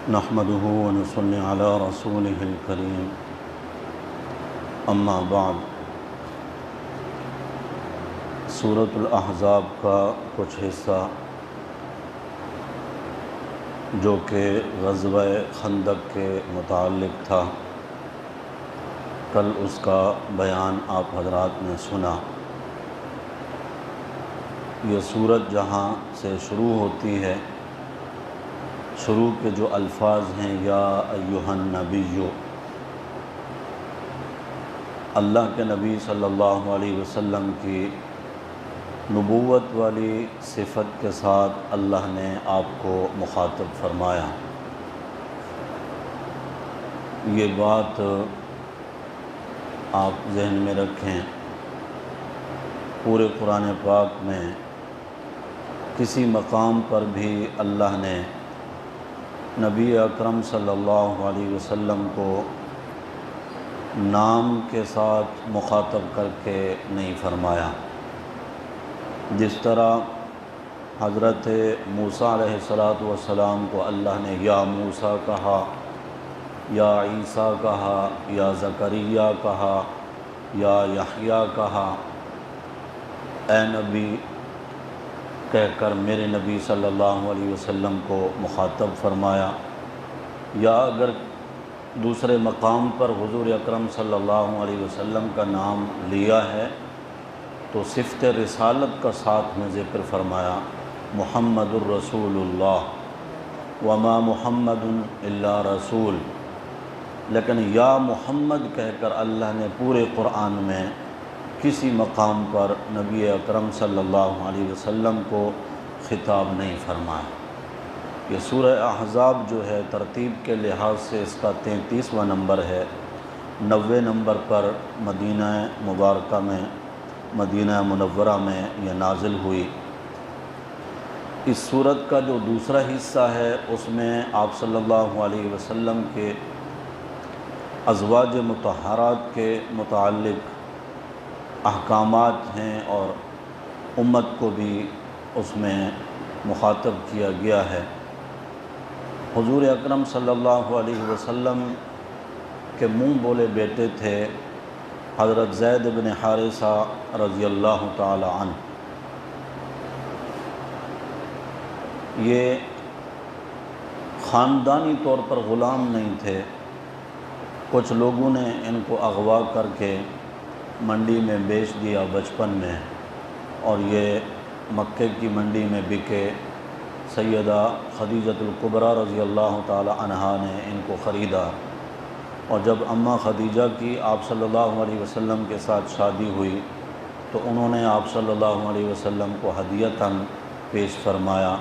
نحمده ونصلي على رسوله الكريم اما بعد۔ سورۃ الاحزاب کا کچھ حصہ جو کہ غزوہ خندق کے متعلق تھا، کل اس کا بیان آپ حضرات نے سنا۔ یہ سورت جہاں سے شروع ہوتی ہے، شروع کے جو الفاظ ہیں یا ایھا النبی، اللہ کے نبی صلی اللہ علیہ وسلم کی نبوت والی صفت کے ساتھ اللہ نے آپ کو مخاطب فرمایا۔ یہ بات آپ ذہن میں رکھیں، پورے قرآن پاک میں کسی مقام پر بھی اللہ نے نبی اکرم صلی اللہ علیہ وسلم کو نام کے ساتھ مخاطب کر کے نہیں فرمایا۔ جس طرح حضرت موسیٰ علیہ السلام کو اللہ نے یا موسیٰ کہا، یا عیسیٰ کہا، یا زکریا کہا، یا یحییٰ کہا، اے نبی کہہ کر میرے نبی صلی اللہ علیہ وسلم کو مخاطب فرمایا، یا اگر دوسرے مقام پر حضور اکرم صلی اللہ علیہ وسلم کا نام لیا ہے تو صفت رسالت کا ساتھ میں ذکر فرمایا، محمد الرسول اللہ وما محمد الا رسول۔ لیکن یا محمد کہہ کر اللہ نے پورے قرآن میں کسی مقام پر نبی اکرم صلی اللہ علیہ وسلم کو خطاب نہیں فرمایا۔ یہ سورہ احزاب جو ہے ترتیب کے لحاظ سے اس کا 33واں نمبر ہے، 90 نمبر پر مدینہ مبارکہ میں، مدینہ منورہ میں یہ نازل ہوئی۔ اس سورت کا جو دوسرا حصہ ہے اس میں آپ صلی اللہ علیہ وسلم کے ازواج مطہرات کے متعلق احکامات ہیں اور امت کو بھی اس میں مخاطب کیا گیا ہے۔ حضور اکرم صلی اللہ علیہ وسلم کے منہ بولے بیٹے تھے حضرت زید بن حارثہ رضی اللہ تعالی عنہ۔ یہ خاندانی طور پر غلام نہیں تھے، کچھ لوگوں نے ان کو اغوا کر کے منڈی میں بیچ دیا بچپن میں، اور یہ مکے کی منڈی میں بکے۔ سیدہ خدیجۃ الکبریٰ رضی اللہ تعالی عنہا نے ان کو خریدا، اور جب اماں خدیجہ کی آپ صلی اللہ علیہ وسلم کے ساتھ شادی ہوئی تو انہوں نے آپ صلی اللہ علیہ وسلم کو ہدیۃً پیش فرمایا،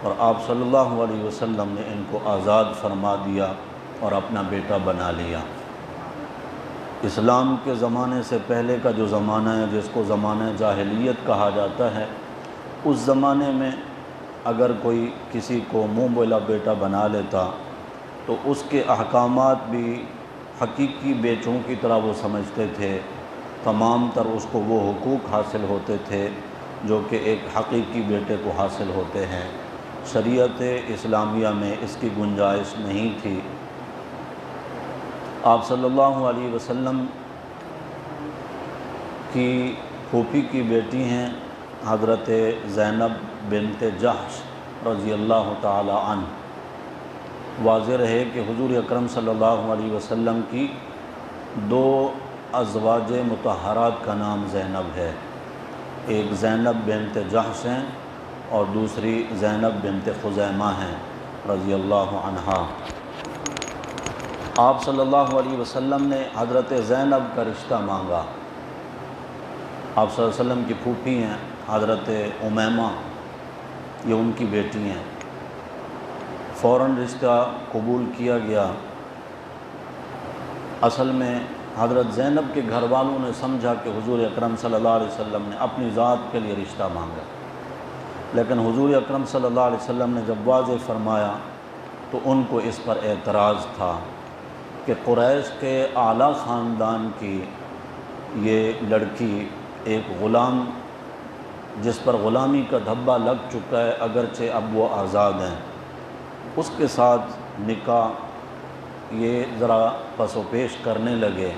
اور آپ صلی اللہ علیہ وسلم نے ان کو آزاد فرما دیا اور اپنا بیٹا بنا لیا۔ اسلام کے زمانے سے پہلے کا جو زمانہ ہے، جس کو زمانہ جاہلیت کہا جاتا ہے، اس زمانے میں اگر کوئی کسی کو منہ بولا بیٹا بنا لیتا تو اس کے احکامات بھی حقیقی بیٹوں کی طرح وہ سمجھتے تھے، تمام تر اس کو وہ حقوق حاصل ہوتے تھے جو کہ ایک حقیقی بیٹے کو حاصل ہوتے ہیں۔ شریعت اسلامیہ میں اس کی گنجائش نہیں تھی۔ آپ صلی اللہ علیہ وسلم کی پھوپھی کی بیٹی ہیں حضرت زینب بنت جحش رضی اللہ تعالی عنہ۔ واضح رہے کہ حضور اکرم صلی اللہ علیہ وسلم کی دو ازواج مطہرات کا نام زینب ہے، ایک زینب بنت جحش ہیں اور دوسری زینب بنت خزیمہ ہیں رضی اللہ عنہا۔ آپ صلی اللہ علیہ وسلم نے حضرت زینب کا رشتہ مانگا۔ آپ صلی اللہ علیہ وسلم کی پھوپھی ہیں حضرت امیمہ، یہ ان کی بیٹی ہیں۔ فوراً رشتہ قبول کیا گیا۔ اصل میں حضرت زینب کے گھر والوں نے سمجھا کہ حضور اکرم صلی اللہ علیہ وسلم نے اپنی ذات کے لیے رشتہ مانگا، لیکن حضور اکرم صلی اللہ علیہ وسلم نے جب واضح فرمایا تو ان کو اس پر اعتراض تھا کہ قریش کے اعلیٰ خاندان کی یہ لڑکی، ایک غلام جس پر غلامی کا دھبا لگ چکا ہے، اگرچہ اب وہ آزاد ہیں، اس کے ساتھ نکاح یہ ذرا پس و پیش کرنے لگے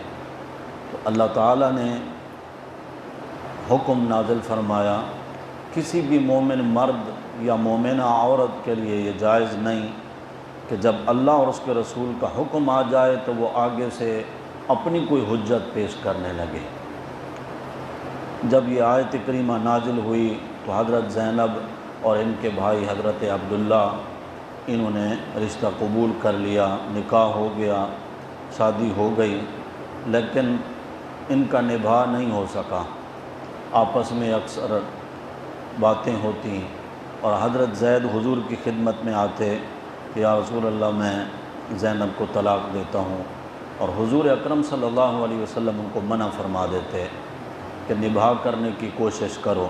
تو اللہ تعالیٰ نے حکم نازل فرمایا کسی بھی مومن مرد یا مومنہ عورت کے لیے یہ جائز نہیں کہ جب اللہ اور اس کے رسول کا حکم آ جائے تو وہ آگے سے اپنی کوئی حجت پیش کرنے لگے۔ جب یہ آیت کریمہ نازل ہوئی تو حضرت زینب اور ان کے بھائی حضرت عبداللہ انہوں نے رشتہ قبول کر لیا، نکاح ہو گیا، شادی ہو گئی، لیکن ان کا نبھا نہیں ہو سکا۔ آپس میں اکثر باتیں ہوتی اور حضرت زید حضور کی خدمت میں آتے کہ یا رسول اللہ میں زینب کو طلاق دیتا ہوں، اور حضور اکرم صلی اللہ علیہ وسلم ان کو منع فرما دیتے کہ نبھا کرنے کی کوشش کرو۔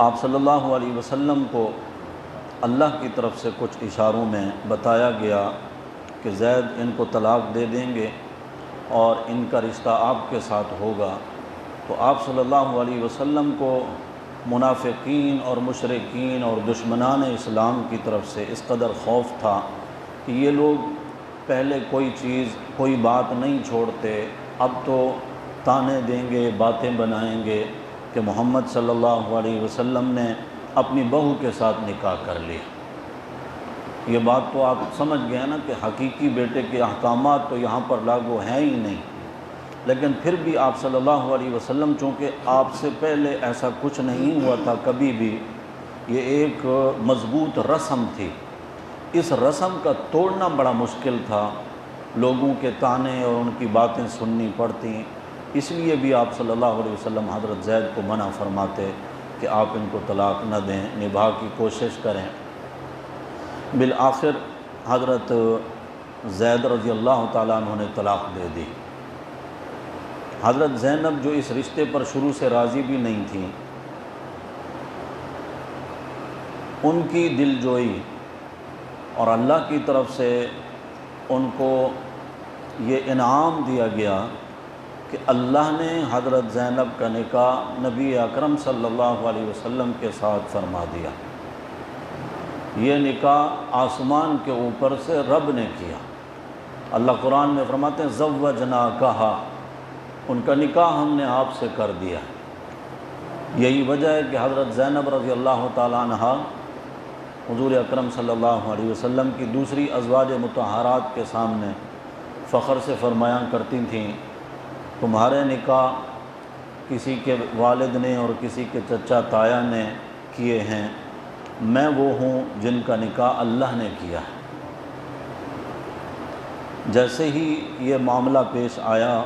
آپ صلی اللہ علیہ وسلم کو اللہ کی طرف سے کچھ اشاروں میں بتایا گیا کہ زید ان کو طلاق دے دیں گے اور ان کا رشتہ آپ کے ساتھ ہوگا، تو آپ صلی اللہ علیہ وسلم کو منافقین اور مشرکین اور دشمنان اسلام کی طرف سے اس قدر خوف تھا کہ یہ لوگ پہلے کوئی چیز کوئی بات نہیں چھوڑتے، اب تو تانے دیں گے، باتیں بنائیں گے کہ محمد صلی اللہ علیہ وسلم نے اپنی بہو کے ساتھ نکاح کر لیا۔ یہ بات تو آپ سمجھ گئے نا کہ حقیقی بیٹے کے احکامات تو یہاں پر لاگو ہیں ہی نہیں، لیکن پھر بھی آپ صلی اللہ علیہ وسلم چونکہ آپ سے پہلے ایسا کچھ نہیں ہوا تھا کبھی بھی، یہ ایک مضبوط رسم تھی، اس رسم کا توڑنا بڑا مشکل تھا، لوگوں کے تانے اور ان کی باتیں سننی پڑتی، اس لیے بھی آپ صلی اللہ علیہ وسلم حضرت زید کو منع فرماتے کہ آپ ان کو طلاق نہ دیں، نبھا کی کوشش کریں۔ بالآخر حضرت زید رضی اللہ تعالیٰ عنہ نے طلاق دے دی۔ حضرت زینب جو اس رشتے پر شروع سے راضی بھی نہیں تھیں، ان کی دل جوئی اور اللہ کی طرف سے ان کو یہ انعام دیا گیا کہ اللہ نے حضرت زینب کا نکاح نبی اکرم صلی اللہ علیہ وسلم کے ساتھ فرما دیا۔ یہ نکاح آسمان کے اوپر سے رب نے کیا۔ اللہ قرآن میں فرماتے ہیں زوجناکہا، ان کا نکاح ہم نے آپ سے کر دیا۔ یہی وجہ ہے کہ حضرت زینب رضی اللہ تعالیٰ عنہ حضور اکرم صلی اللہ علیہ وسلم کی دوسری ازواج مطہرات کے سامنے فخر سے فرمایا کرتی تھیں تمہارے نکاح کسی کے والد نے اور کسی کے چچا تایا نے کیے ہیں، میں وہ ہوں جن کا نکاح اللہ نے کیا ہے۔ جیسے ہی یہ معاملہ پیش آیا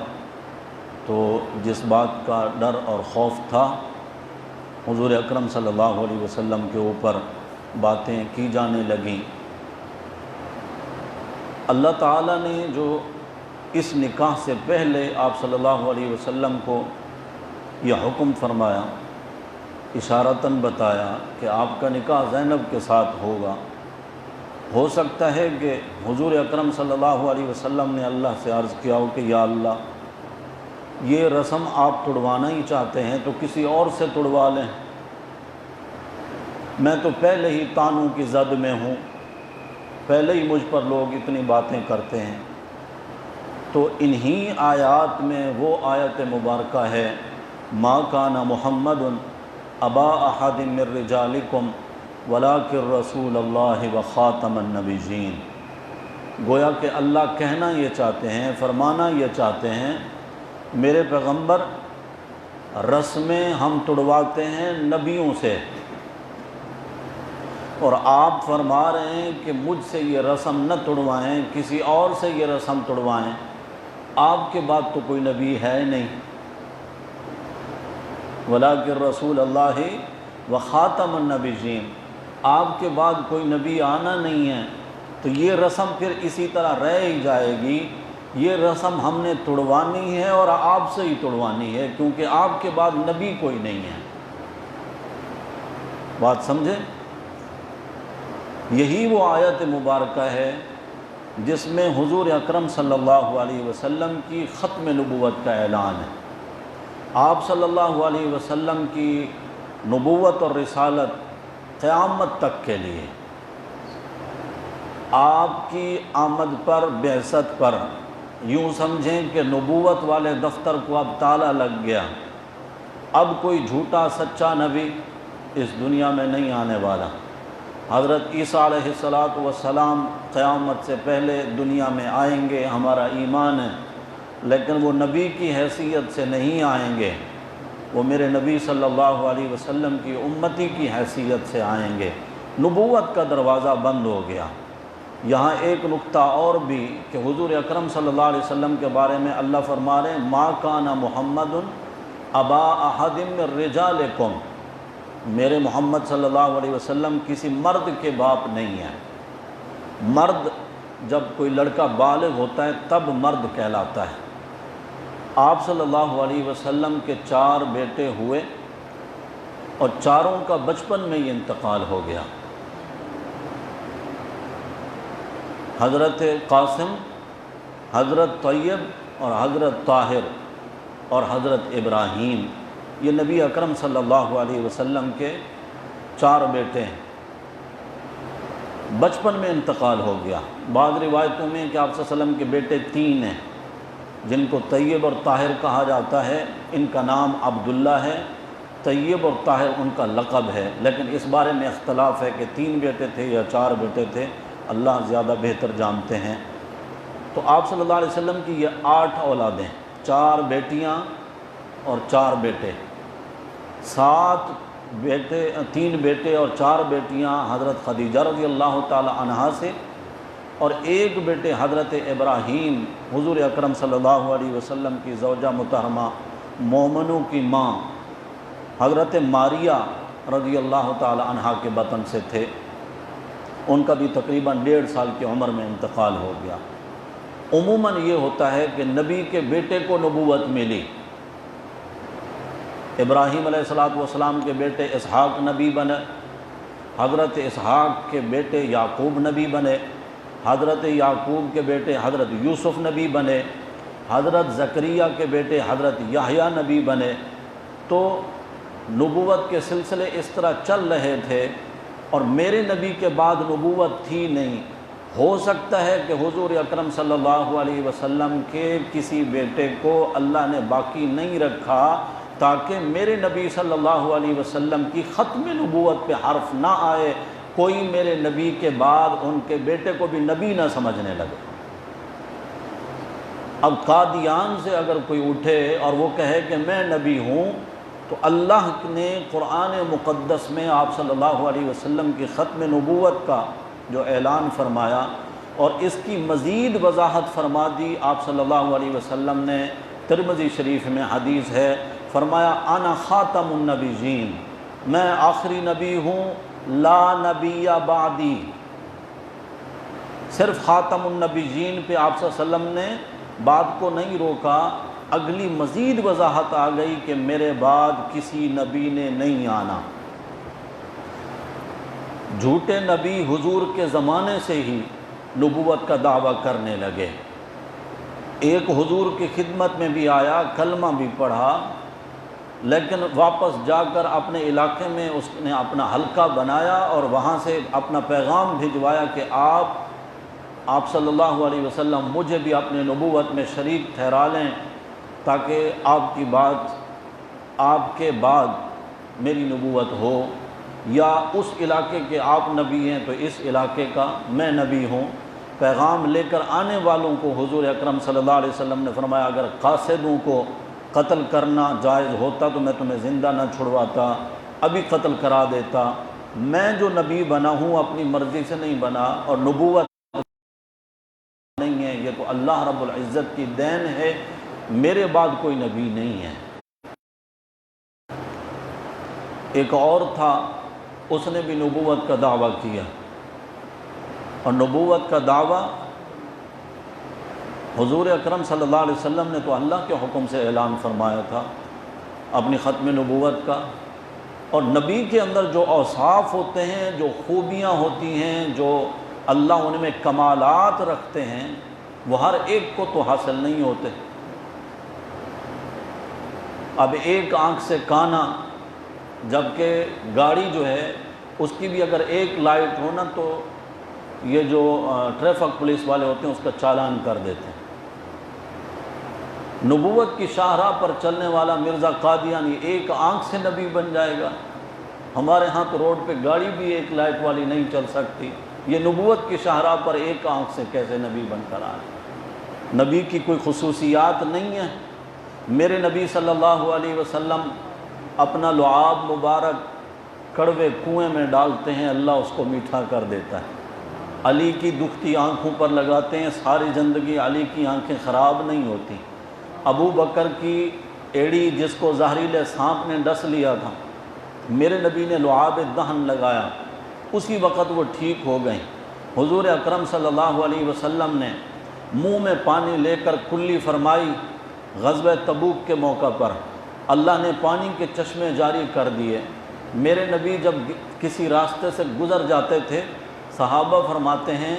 تو جس بات کا ڈر اور خوف تھا حضور اکرم صلی اللہ علیہ وسلم کے اوپر باتیں کی جانے لگیں۔ اللہ تعالیٰ نے جو اس نکاح سے پہلے آپ صلی اللہ علیہ وسلم کو یہ حکم فرمایا، اشارتاً بتایا کہ آپ کا نکاح زینب کے ساتھ ہوگا، ہو سکتا ہے کہ حضور اکرم صلی اللہ علیہ وسلم نے اللہ سے عرض کیا ہو کہ یا اللہ یہ رسم آپ توڑوانا ہی چاہتے ہیں تو کسی اور سے توڑوا لیں، میں تو پہلے ہی طعنوں کی زد میں ہوں، پہلے ہی مجھ پر لوگ اتنی باتیں کرتے ہیں۔ تو انہی آیات میں وہ آیت مبارکہ ہے ما کان محمد ابا احد من رجالکم ولکن رسول اللہ وخاتم النبیین، گویا کہ اللہ کہنا یہ چاہتے ہیں، فرمانا یہ چاہتے ہیں میرے پیغمبر رسمیں ہم توڑواتے ہیں نبیوں سے، اور آپ فرما رہے ہیں کہ مجھ سے یہ رسم نہ توڑوائیں، کسی اور سے یہ رسم توڑوائیں، آپ کے بعد تو کوئی نبی ہے نہیں، ولیکن رسول اللہ وخاتم النبیین، آپ کے بعد کوئی نبی آنا نہیں ہے، تو یہ رسم پھر اسی طرح رہ ہی جائے گی، یہ رسم ہم نے توڑوانی ہے اور آپ سے ہی توڑوانی ہے کیونکہ آپ کے بعد نبی کوئی نہیں ہے۔ بات سمجھے؟ یہی وہ آیت مبارکہ ہے جس میں حضور اکرم صلی اللہ علیہ وسلم کی ختم نبوت کا اعلان ہے۔ آپ صلی اللہ علیہ وسلم کی نبوت اور رسالت قیامت تک کے لیے آپ کی آمد پر، بعثت پر یوں سمجھیں کہ نبوت والے دفتر کو اب تالا لگ گیا، اب کوئی جھوٹا سچا نبی اس دنیا میں نہیں آنے والا۔ حضرت عیسیٰ علیہ السلام قیامت سے پہلے دنیا میں آئیں گے، ہمارا ایمان ہے، لیکن وہ نبی کی حیثیت سے نہیں آئیں گے، وہ میرے نبی صلی اللہ علیہ وسلم کی امتی کی حیثیت سے آئیں گے۔ نبوت کا دروازہ بند ہو گیا۔ یہاں ایک نقطہ اور بھی کہ حضور اکرم صلی اللہ علیہ وسلم کے بارے میں اللہ فرما رہے ہیں ما کان محمد ابا احد من رجالکم، میرے محمد صلی اللہ علیہ وسلم کسی مرد کے باپ نہیں ہیں۔ مرد جب کوئی لڑکا بالغ ہوتا ہے تب مرد کہلاتا ہے۔ آپ صلی اللہ علیہ وسلم کے 4 بیٹے ہوئے اور چاروں کا بچپن میں ہی انتقال ہو گیا۔ حضرت قاسم، حضرت طیب اور حضرت طاہر اور حضرت ابراہیم، یہ نبی اکرم صلی اللہ علیہ وسلم کے 4 بیٹے ہیں، بچپن میں انتقال ہو گیا۔ بعض روایتوں میں کہ آپ صلی اللہ علیہ وسلم کے بیٹے 3 ہیں جن کو طیب اور طاہر کہا جاتا ہے، ان کا نام عبداللہ ہے، طیب اور طاہر ان کا لقب ہے، لیکن اس بارے میں اختلاف ہے کہ 3 بیٹے تھے یا 4 بیٹے تھے، اللہ زیادہ بہتر جانتے ہیں۔ تو آپ صلی اللہ علیہ وسلم کی یہ 8 اولادیں، 4 بیٹیاں اور 4 بیٹے، 7 بیٹے، 3 بیٹے اور 4 بیٹیاں حضرت خدیجہ رضی اللہ تعالی عنہا سے، اور 1 بیٹے حضرت ابراہیم حضور اکرم صلی اللہ علیہ وسلم کی زوجہ محترمہ مومنوں کی ماں حضرت ماریہ رضی اللہ تعالی عنہا کے بطن سے تھے۔ ان کا بھی تقریباً 1.5 سال کی عمر میں انتقال ہو گیا۔ عموماً یہ ہوتا ہے کہ نبی کے بیٹے کو نبوت ملی۔ ابراہیم علیہ السلام کے بیٹے اسحاق نبی بنے، حضرت اسحاق کے بیٹے یعقوب نبی بنے، حضرت یعقوب کے بیٹے حضرت یوسف نبی بنے، حضرت زکریا کے بیٹے حضرت یحییٰ نبی بنے۔ تو نبوت کے سلسلے اس طرح چل رہے تھے، اور میرے نبی کے بعد نبوت تھی نہیں۔ ہو سکتا ہے کہ حضور اکرم صلی اللہ علیہ وسلم کے کسی بیٹے کو اللہ نے باقی نہیں رکھا تاکہ میرے نبی صلی اللہ علیہ وسلم کی ختم نبوت پہ حرف نہ آئے، کوئی میرے نبی کے بعد ان کے بیٹے کو بھی نبی نہ سمجھنے لگے۔ اب قادیان سے اگر کوئی اٹھے اور وہ کہے کہ میں نبی ہوں، تو اللہ نے قرآن مقدس میں آپ صلی اللہ علیہ وسلم کی ختم نبوت کا جو اعلان فرمایا اور اس کی مزید وضاحت فرما دی آپ صلی اللہ علیہ وسلم نے۔ ترمذی شریف میں حدیث ہے، فرمایا انا خاتم النبیین، میں آخری نبی ہوں، لا نبی بعدی۔ صرف خاتم النبیین پہ آپ صلی اللہ علیہ وسلم نے بات کو نہیں روکا، اگلی مزید وضاحت آ گئی کہ میرے بعد کسی نبی نے نہیں آنا۔ جھوٹے نبی حضور کے زمانے سے ہی نبوت کا دعویٰ کرنے لگے۔ ایک حضور کی خدمت میں بھی آیا، کلمہ بھی پڑھا، لیکن واپس جا کر اپنے علاقے میں اس نے اپنا حلقہ بنایا اور وہاں سے اپنا پیغام بھجوایا کہ آپ صلی اللہ علیہ وسلم مجھے بھی اپنے نبوت میں شریک ٹھہرا لیں، تاکہ آپ کے بعد میری نبوت ہو، یا اس علاقے کے آپ نبی ہیں تو اس علاقے کا میں نبی ہوں۔ پیغام لے کر آنے والوں کو حضور اکرم صلی اللہ علیہ وسلم نے فرمایا اگر قاصدوں کو قتل کرنا جائز ہوتا تو میں تمہیں زندہ نہ چھڑواتا، ابھی قتل کرا دیتا۔ میں جو نبی بنا ہوں اپنی مرضی سے نہیں بنا، اور نبوت نہیں ہے، یہ تو اللہ رب العزت کی دین ہے، میرے بعد کوئی نبی نہیں ہے۔ ایک اور تھا، اس نے بھی نبوت کا دعویٰ کیا، اور نبوت کا دعویٰ حضور اکرم صلی اللہ علیہ وسلم نے تو اللہ کے حکم سے اعلان فرمایا تھا اپنی ختم نبوت کا، اور نبی کے اندر جو اوصاف ہوتے ہیں، جو خوبیاں ہوتی ہیں، جو اللہ ان میں کمالات رکھتے ہیں، وہ ہر ایک کو تو حاصل نہیں ہوتے۔ اب ایک آنکھ سے کانا، جبکہ گاڑی جو ہے اس کی بھی اگر ایک لائٹ ہو نا تو یہ جو ٹریفک پولیس والے ہوتے ہیں اس کا چالان کر دیتے ہیں۔ نبوت کی شاہراہ پر چلنے والا مرزا قادیانی ایک آنکھ سے نبی بن جائے گا۔ ہمارے ہاں تو روڈ پہ گاڑی بھی ایک لائٹ والی نہیں چل سکتی، یہ نبوت کی شاہراہ پر ایک آنکھ سے کیسے نبی بن کر آئے؟ نبی کی کوئی خصوصیات نہیں ہے؟ میرے نبی صلی اللہ علیہ وسلم اپنا لعاب مبارک کڑوے کنویں میں ڈالتے ہیں، اللہ اس کو میٹھا کر دیتا ہے۔ علی کی دکھتی آنکھوں پر لگاتے ہیں، ساری زندگی علی کی آنکھیں خراب نہیں ہوتی۔ ابو بکر کی ایڑی جس کو زہریل سانپ نے ڈس لیا تھا، میرے نبی نے لعاب دہن لگایا، اسی وقت وہ ٹھیک ہو گئیں۔ حضور اکرم صلی اللہ علیہ وسلم نے منہ میں پانی لے کر کلی فرمائی غزوہ تبوک کے موقع پر، اللہ نے پانی کے چشمے جاری کر دیے۔ میرے نبی جب کسی راستے سے گزر جاتے تھے، صحابہ فرماتے ہیں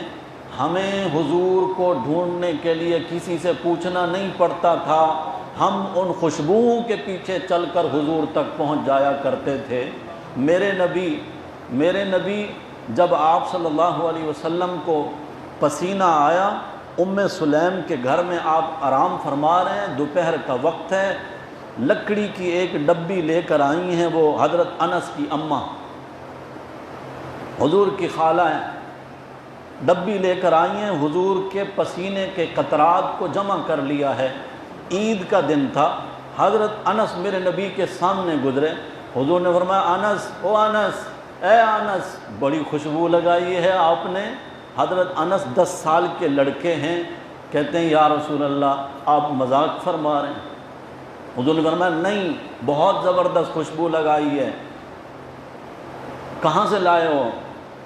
ہمیں حضور کو ڈھونڈنے کے لیے کسی سے پوچھنا نہیں پڑتا تھا، ہم ان خوشبوؤں کے پیچھے چل کر حضور تک پہنچ جایا کرتے تھے۔ میرے نبی جب آپ صلی اللہ علیہ وسلم کو پسینہ آیا، ام سلیم کے گھر میں آپ آرام فرما رہے ہیں، دوپہر کا وقت ہے، لکڑی کی ایک ڈبی لے کر آئی ہیں، وہ حضرت انس کی اماں حضور کی خالہ ہیں، ڈبی لے کر آئی ہیں، حضور کے پسینے کے قطرات کو جمع کر لیا ہے۔ عید کا دن تھا، حضرت انس میرے نبی کے سامنے گزرے، حضور نے فرمایا انس، او انس، اے انس، بڑی خوشبو لگائی ہے آپ نے۔ حضرت انس 10 سال کے لڑکے ہیں، کہتے ہیں یا رسول اللہ آپ مذاق فرما رہے ہیں؟ حضور نے فرمایا نہیں، بہت زبردست خوشبو لگائی ہے۔ کہاں سے لائے ہو؟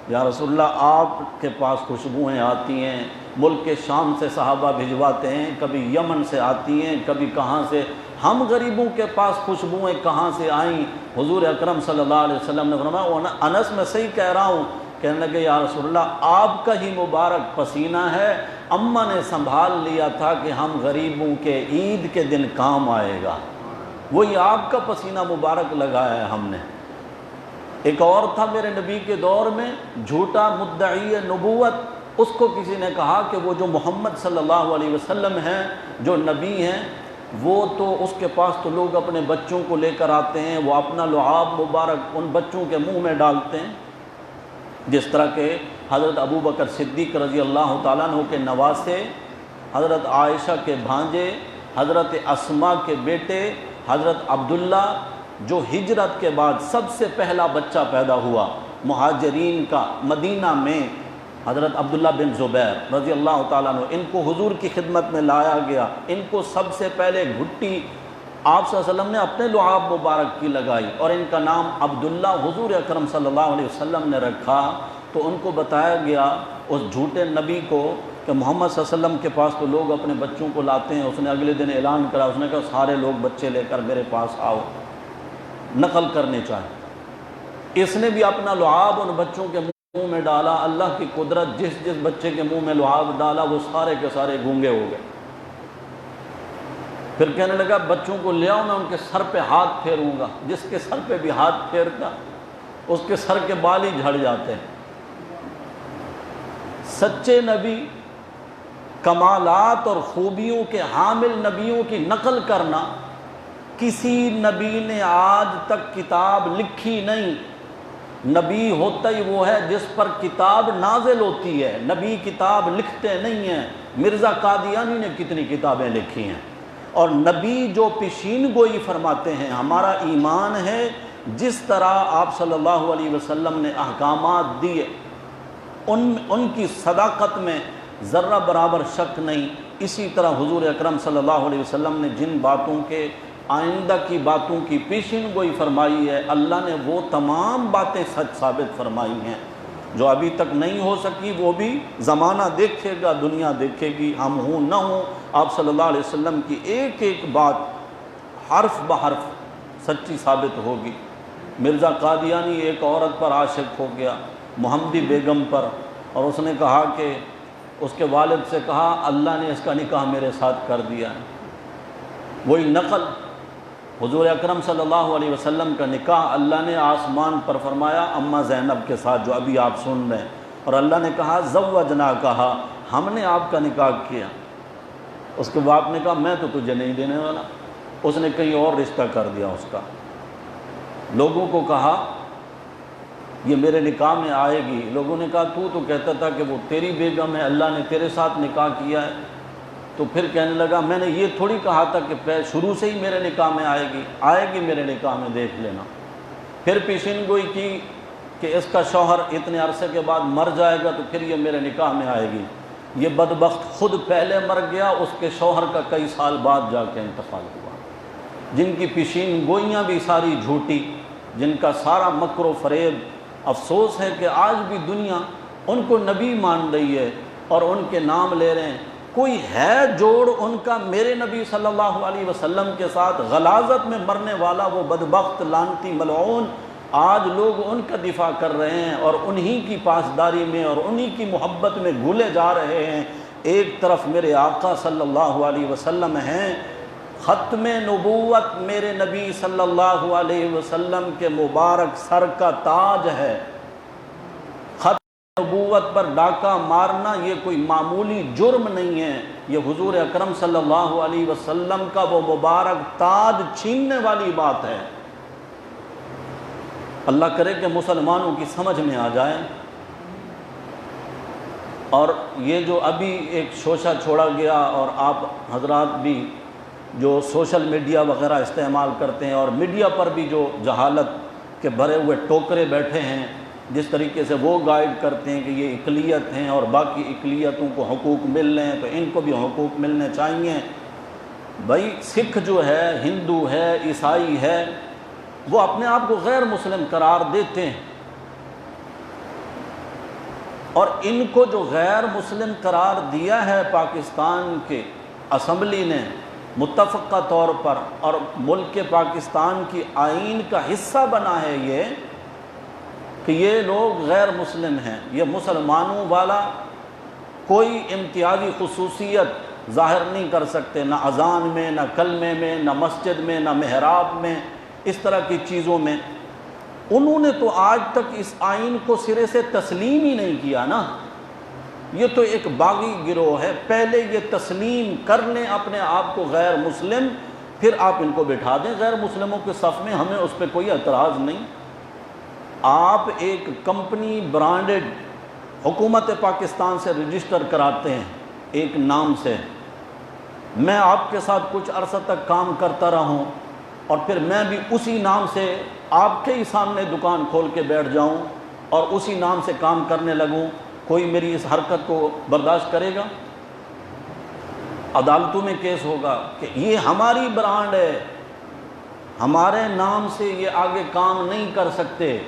یا رسول اللہ آپ کے پاس خوشبوئیں آتی ہیں، ملک کے شام سے صحابہ بھجواتے ہیں، کبھی یمن سے آتی ہیں، کبھی کہاں سے، ہم غریبوں کے پاس خوشبوئیں کہاں سے آئیں؟ حضور اکرم صلی اللہ علیہ وسلم نے فرمایا انس میں صحیح کہہ رہا ہوں۔ کہنے لگے یا رسول اللہ آپ کا ہی مبارک پسینہ ہے، اماں نے سنبھال لیا تھا کہ ہم غریبوں کے عید کے دن کام آئے گا، وہی آپ کا پسینہ مبارک لگایا ہے ہم نے۔ ایک اور تھا میرے نبی کے دور میں جھوٹا مدعی نبوت، اس کو کسی نے کہا کہ وہ جو محمد صلی اللہ علیہ وسلم ہیں، جو نبی ہیں، وہ تو اس کے پاس تو لوگ اپنے بچوں کو لے کر آتے ہیں، وہ اپنا لعاب مبارک ان بچوں کے منہ میں ڈالتے ہیں، جس طرح کہ حضرت ابو بکر صدیق رضی اللہ تعالیٰ عنہ کے نواسے، حضرت عائشہ کے بھانجے، حضرت اسماء کے بیٹے، حضرت عبداللہ جو ہجرت کے بعد سب سے پہلا بچہ پیدا ہوا مہاجرین کا مدینہ میں، حضرت عبداللہ بن زبیر رضی اللہ تعالیٰ عنہ، ان کو حضور کی خدمت میں لایا گیا، ان کو سب سے پہلے گھٹی آپ صلی اللہ علیہ وسلم نے اپنے لعاب مبارک کی لگائی اور ان کا نام عبداللہ حضور اکرم صلی اللہ علیہ وسلم نے رکھا۔ تو ان کو بتایا گیا اس جھوٹے نبی کو کہ محمد صلی اللہ علیہ وسلم کے پاس تو لوگ اپنے بچوں کو لاتے ہیں، اس نے اگلے دن اعلان کرا، اس نے کہا سارے لوگ بچے لے کر میرے پاس آؤ، نقل کرنے چاہیں۔ اس نے بھی اپنا لعاب ان بچوں کے منہ میں ڈالا، اللہ کی قدرت، جس جس بچے کے منہ میں لعاب ڈالا وہ سارے کے سارے گونگے ہو گئے۔ پھر کہنے لگا بچوں کو لے آؤ، میں ان کے سر پہ ہاتھ پھیروں گا، جس کے سر پہ بھی ہاتھ پھیرتا اس کے سر کے بال ہی جھڑ جاتے ہیں۔ سچے نبی، کمالات اور خوبیوں کے حامل نبیوں کی نقل کرنا، کسی نبی نے آج تک کتاب لکھی نہیں۔ نبی ہوتا ہی وہ ہے جس پر کتاب نازل ہوتی ہے، نبی کتاب لکھتے نہیں ہیں۔ مرزا قادیانی نے کتنی کتابیں لکھی ہیں، اور نبی جو پیشین گوئی فرماتے ہیں۔ ہمارا ایمان ہے جس طرح آپ صلی اللہ علیہ وسلم نے احکامات دیے، ان کی صداقت میں ذرہ برابر شک نہیں، اسی طرح حضور اکرم صلی اللہ علیہ وسلم نے جن باتوں کے آئندہ کی باتوں کی پیشین گوئی فرمائی ہے، اللہ نے وہ تمام باتیں سچ ثابت فرمائی ہیں۔ جو ابھی تک نہیں ہو سکی وہ بھی زمانہ دیکھے گا، دنیا دیکھے گی، ہم ہوں نہ ہوں، آپ صلی اللہ علیہ وسلم کی ایک ایک بات حرف بحرف سچی ثابت ہوگی۔ مرزا قادیانی ایک عورت پر عاشق ہو گیا، محمدی بیگم پر، اور اس نے کہا کہ اس کے والد سے کہا اللہ نے اس کا نکاح میرے ساتھ کر دیا ہے۔ وہی نقل، حضور اکرم صلی اللہ علیہ وسلم کا نکاح اللہ نے آسمان پر فرمایا اماں زینب کے ساتھ، جو ابھی آپ سن رہے ہیں۔ اور اللہ نے کہا زوجنا، کہا ہم نے آپ کا نکاح کیا۔ اس کے باپ نے کہا میں تو تجھے نہیں دینے والا، اس نے کہیں اور رشتہ کر دیا اس کا۔ لوگوں کو کہا یہ میرے نکاح میں آئے گی، لوگوں نے کہا تو کہتا تھا کہ وہ تیری بیگم ہے، اللہ نے تیرے ساتھ نکاح کیا ہے۔ تو پھر کہنے لگا میں نے یہ تھوڑی کہا تھا کہ شروع سے ہی میرے نکاح میں آئے گی میرے نکاح میں، دیکھ لینا۔ پھر پیشین گوئی کی کہ اس کا شوہر اتنے عرصے کے بعد مر جائے گا تو پھر یہ میرے نکاح میں آئے گی۔ یہ بدبخت خود پہلے مر گیا، اس کے شوہر کا کئی سال بعد جا کے انتقال ہوا، جن کی پیشین گوئیاں بھی ساری جھوٹی، جن کا سارا مکر و فریب۔ افسوس ہے کہ آج بھی دنیا ان کو نبی مان رہی ہے اور ان کے نام لے رہے ہیں۔ کوئی ہے جوڑ ان کا میرے نبی صلی اللہ علیہ وسلم کے ساتھ غلاظت میں مرنے والا وہ بدبخت لعنتی ملعون؟ آج لوگ ان کا دفاع کر رہے ہیں اور انہی کی پاسداری میں اور انہی کی محبت میں گھلے جا رہے ہیں۔ ایک طرف میرے آقا صلی اللہ علیہ وسلم ہیں، ختم نبوت میرے نبی صلی اللہ علیہ وسلم کے مبارک سر کا تاج ہے۔ ختم نبوت پر ڈاکہ مارنا یہ کوئی معمولی جرم نہیں ہے، یہ حضور اکرم صلی اللہ علیہ وسلم کا وہ مبارک تاج چھیننے والی بات ہے۔ اللہ کرے کہ مسلمانوں کی سمجھ میں آ جائے۔ اور یہ جو ابھی ایک شوشہ چھوڑا گیا، اور آپ حضرات بھی جو سوشل میڈیا وغیرہ استعمال کرتے ہیں اور میڈیا پر بھی جو جہالت کے بھرے ہوئے ٹوکرے بیٹھے ہیں، جس طریقے سے وہ گائیڈ کرتے ہیں کہ یہ اقلیت ہیں اور باقی اقلیتوں کو حقوق مل رہے ہیں تو ان کو بھی حقوق ملنے چاہیے۔ بھائی سکھ جو ہے، ہندو ہے، عیسائی ہے، وہ اپنے آپ کو غیر مسلم قرار دیتے ہیں، اور ان کو جو غیر مسلم قرار دیا ہے پاکستان کے اسمبلی نے متفقہ طور پر، اور ملک پاکستان کی آئین کا حصہ بنا ہے یہ کہ یہ لوگ غیر مسلم ہیں، یہ مسلمانوں والا کوئی امتیازی خصوصیت ظاہر نہیں کر سکتے، نہ اذان میں، نہ کلمے میں، نہ مسجد میں، نہ محراب میں، اس طرح کی چیزوں میں۔ انہوں نے تو آج تک اس آئین کو سرے سے تسلیم ہی نہیں کیا نا۔ یہ تو ایک باغی گروہ ہے، پہلے یہ تسلیم کر لیں اپنے آپ کو غیر مسلم، پھر آپ ان کو بٹھا دیں غیر مسلموں کے صف میں، ہمیں اس پہ کوئی اعتراض نہیں۔ آپ ایک کمپنی برانڈڈ حکومت پاکستان سے رجسٹر کراتے ہیں ایک نام سے، میں آپ کے ساتھ کچھ عرصہ تک کام کرتا رہا ہوں اور پھر میں بھی اسی نام سے آپ کے ہی سامنے دکان کھول کے بیٹھ جاؤں اور اسی نام سے کام کرنے لگوں، کوئی میری اس حرکت کو برداشت کرے گا؟ عدالتوں میں کیس ہوگا کہ یہ ہماری برانڈ ہے، ہمارے نام سے یہ آگے کام نہیں کر سکتے۔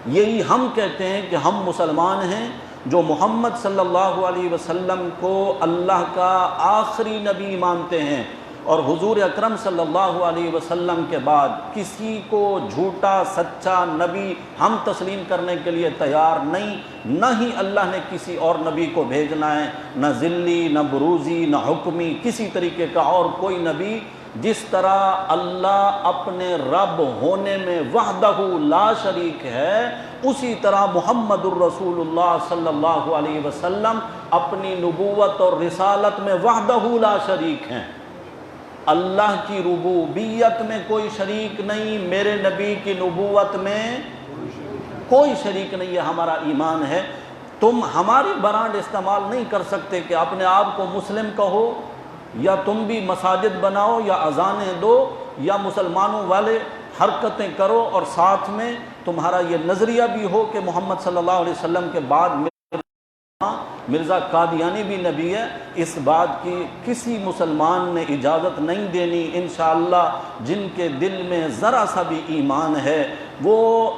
یہی ہم کہتے ہیں کہ ہم مسلمان ہیں جو محمد صلی اللہ علیہ وسلم کو اللہ کا آخری نبی مانتے ہیں، اور حضور اکرم صلی اللہ علیہ وسلم کے بعد کسی کو جھوٹا سچا نبی ہم تسلیم کرنے کے لیے تیار نہیں، نہ ہی اللہ نے کسی اور نبی کو بھیجنا ہے، نہ ذلی، نہ بروزی، نہ حکمی، کسی طریقے کا اور کوئی نبی۔ جس طرح اللہ اپنے رب ہونے میں وحدہ لا شریک ہے، اسی طرح محمد الرسول اللہ صلی اللہ علیہ وسلم اپنی نبوت اور رسالت میں وحدہ لا شریک ہیں۔ اللہ کی ربوبیت میں کوئی شریک نہیں، میرے نبی کی نبوت میں کوئی شریک نہیں، یہ ہمارا ایمان ہے۔ تم ہماری برانڈ استعمال نہیں کر سکتے کہ اپنے آپ کو مسلم کہو، یا تم بھی مساجد بناؤ یا اذانیں دو یا مسلمانوں والے حرکتیں کرو اور ساتھ میں تمہارا یہ نظریہ بھی ہو کہ محمد صلی اللہ علیہ وسلم کے بعد مرزا قادیانی بھی نبی ہے۔ اس بات کی کسی مسلمان نے اجازت نہیں دینی۔ انشاءاللہ جن کے دل میں ذرا سا بھی ایمان ہے وہ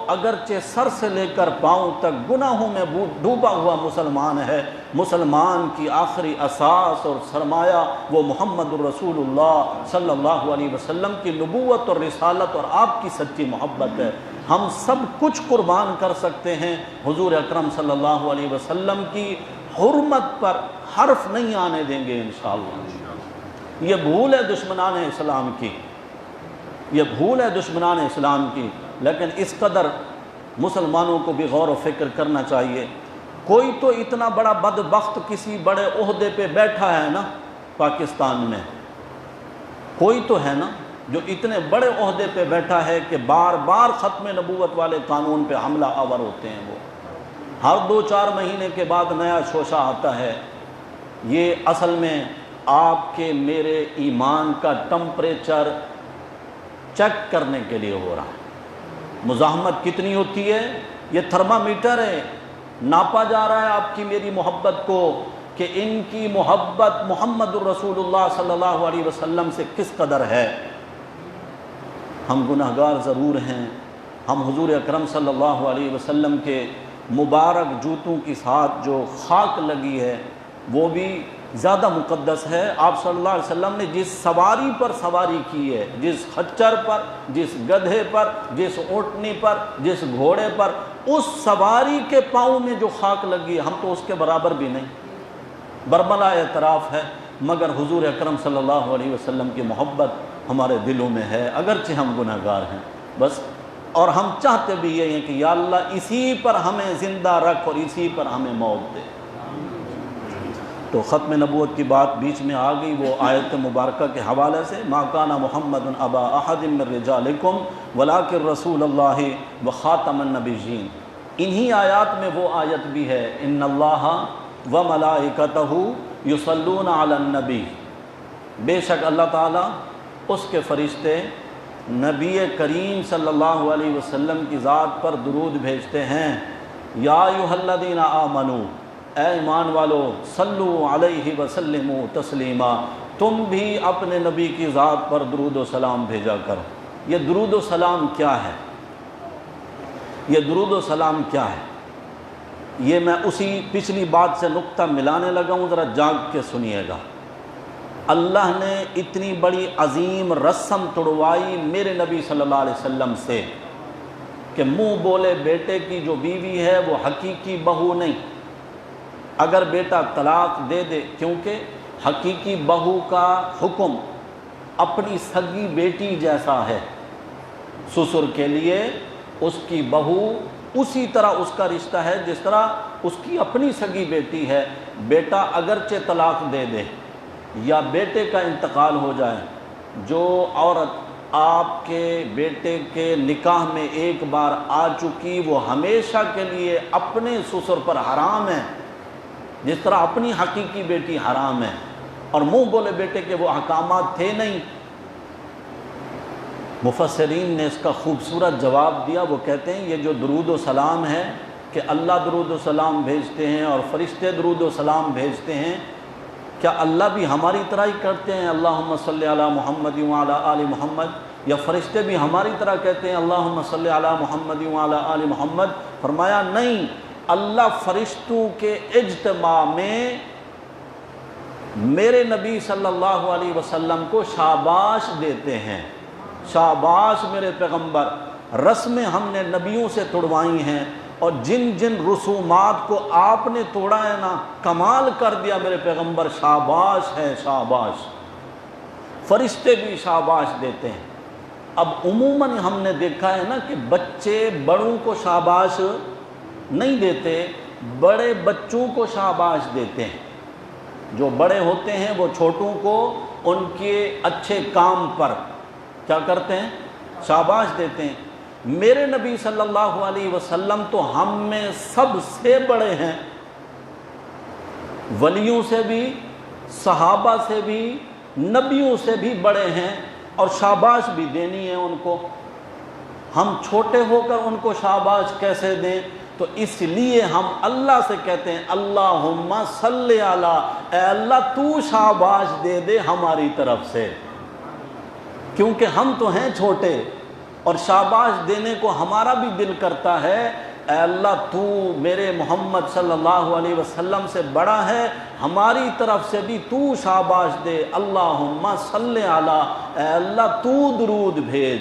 اگرچہ سر سے لے کر پاؤں تک گناہوں میں ڈوبا ہوا مسلمان ہے، مسلمان کی آخری اساس اور سرمایہ وہ محمد الرسول اللہ صلی اللہ علیہ وسلم کی نبوت اور رسالت اور آپ کی سچی محبت ہے۔ ہم سب کچھ قربان کر سکتے ہیں، حضور اکرم صلی اللہ علیہ وسلم کی حرمت پر حرف نہیں آنے دیں گے انشاءاللہ۔ یہ بھول ہے دشمنان اسلام کی، یہ بھول ہے دشمنان اسلام کی، لیکن اس قدر مسلمانوں کو بھی غور و فکر کرنا چاہیے۔ کوئی تو اتنا بڑا بدبخت کسی بڑے عہدے پہ بیٹھا ہے نا پاکستان میں، کوئی تو ہے نا جو اتنے بڑے عہدے پہ بیٹھا ہے کہ بار بار ختم نبوت والے قانون پہ حملہ آور ہوتے ہیں۔ وہ ہر 2-4 مہینے کے بعد نیا شوشہ آتا ہے۔ یہ اصل میں آپ کے میرے ایمان کا ٹمپریچر چیک کرنے کے لیے ہو رہا ہے۔ مزاحمت کتنی ہوتی ہے، یہ تھرمامیٹر ہے، ناپا جا رہا ہے آپ کی میری محبت کو کہ ان کی محبت محمد الرسول اللہ صلی اللہ علیہ وسلم سے کس قدر ہے۔ ہم گناہگار ضرور ہیں، ہم حضور اکرم صلی اللہ علیہ وسلم کے مبارک جوتوں کے ساتھ جو خاک لگی ہے وہ بھی زیادہ مقدس ہے۔ آپ صلی اللہ علیہ وسلم نے جس سواری پر سواری کی ہے، جس خچر پر، جس گدھے پر، جس اونٹنی پر، جس گھوڑے پر، اس سواری کے پاؤں میں جو خاک لگی ہے ہم تو اس کے برابر بھی نہیں، برملا اعتراف ہے، مگر حضور اکرم صلی اللہ علیہ وسلم کی محبت ہمارے دلوں میں ہے، اگرچہ ہم گناہگار ہیں بس۔ اور ہم چاہتے بھی یہ ہیں کہ یا اللہ اسی پر ہمیں زندہ رکھ اور اسی پر ہمیں موت دے۔ تو ختم نبوت کی بات بیچ میں آ گئی وہ آیت مبارکہ کے حوالے سے، ما کان محمد ابا احد من رجالکم ولکن رسول اللہ وخاتم النبیین۔ انہی آیات میں وہ آیت بھی ہے، ان اللہ وملائکتہ یصلون علی النبی، بے شک اللہ تعالیٰ اس کے فرشتے نبی کریم صلی اللہ علیہ وسلم کی ذات پر درود بھیجتے ہیں۔ یا ایھا الذین آمنوا، اے ایمان والو، صلو علیہ وسلموا تسلیما، تم بھی اپنے نبی کی ذات پر درود و سلام بھیجا کرو۔ یہ درود و سلام کیا ہے؟ یہ درود و سلام کیا ہے؟ یہ میں اسی پچھلی بات سے نقطہ ملانے لگا ہوں، ذرا جاگ کے سنیے گا۔ اللہ نے اتنی بڑی عظیم رسم توڑوائی میرے نبی صلی اللہ علیہ وسلم سے کہ منہ بولے بیٹے کی جو بیوی ہے وہ حقیقی بہو نہیں۔ اگر بیٹا طلاق دے دے، کیونکہ حقیقی بہو کا حکم اپنی سگی بیٹی جیسا ہے، سسر کے لیے اس کی بہو اسی طرح اس کا رشتہ ہے جس طرح اس کی اپنی سگی بیٹی ہے۔ بیٹا اگرچہ طلاق دے دے یا بیٹے کا انتقال ہو جائے، جو عورت آپ کے بیٹے کے نکاح میں ایک بار آ چکی وہ ہمیشہ کے لیے اپنے سسر پر حرام ہے، جس طرح اپنی حقیقی بیٹی حرام ہے۔ اور منہ بولے بیٹے کے وہ احکامات تھے نہیں۔ مفسرین نے اس کا خوبصورت جواب دیا، وہ کہتے ہیں یہ جو درود و سلام ہے کہ اللہ درود و سلام بھیجتے ہیں اور فرشتے درود و سلام بھیجتے ہیں، کیا اللہ بھی ہماری طرح ہی کرتے ہیں اللہم صلی علی محمد وعلی آل محمد، یا فرشتے بھی ہماری طرح کہتے ہیں اللہم صلی علی محمد وعلی آل محمد؟ فرمایا نہیں، اللہ فرشتوں کے اجتماع میں میرے نبی صلی اللہ علیہ وسلم کو شاباش دیتے ہیں۔ شاباش میرے پیغمبر، رسمیں ہم نے نبیوں سے توڑوائی ہیں، اور جن جن رسومات کو آپ نے توڑا ہے نا، کمال کر دیا میرے پیغمبر، شاباش ہے شاباش۔ فرشتے بھی شاباش دیتے ہیں۔ اب عموماً ہم نے دیکھا ہے نا کہ بچے بڑوں کو شاباش نہیں دیتے، بڑے بچوں کو شاباش دیتے ہیں۔ جو بڑے ہوتے ہیں وہ چھوٹوں کو ان کے اچھے کام پر کیا کرتے ہیں؟ شاباش دیتے ہیں۔ میرے نبی صلی اللہ علیہ وسلم تو ہم میں سب سے بڑے ہیں، ولیوں سے بھی، صحابہ سے بھی، نبیوں سے بھی بڑے ہیں، اور شاباش بھی دینی ہے ان کو۔ ہم چھوٹے ہو کر ان کو شاباش کیسے دیں؟ تو اس لیے ہم اللہ سے کہتے ہیں اللہم صلی علی، اے اللہ تو شاباش دے دے ہماری طرف سے، کیونکہ ہم تو ہیں چھوٹے اور شاباش دینے کو ہمارا بھی دل کرتا ہے۔ اے اللہ تو میرے محمد صلی اللہ علیہ وسلم سے بڑا ہے، ہماری طرف سے بھی تو شاباش دے۔ اللہم صلی علی، اے اللہ تو درود بھیج،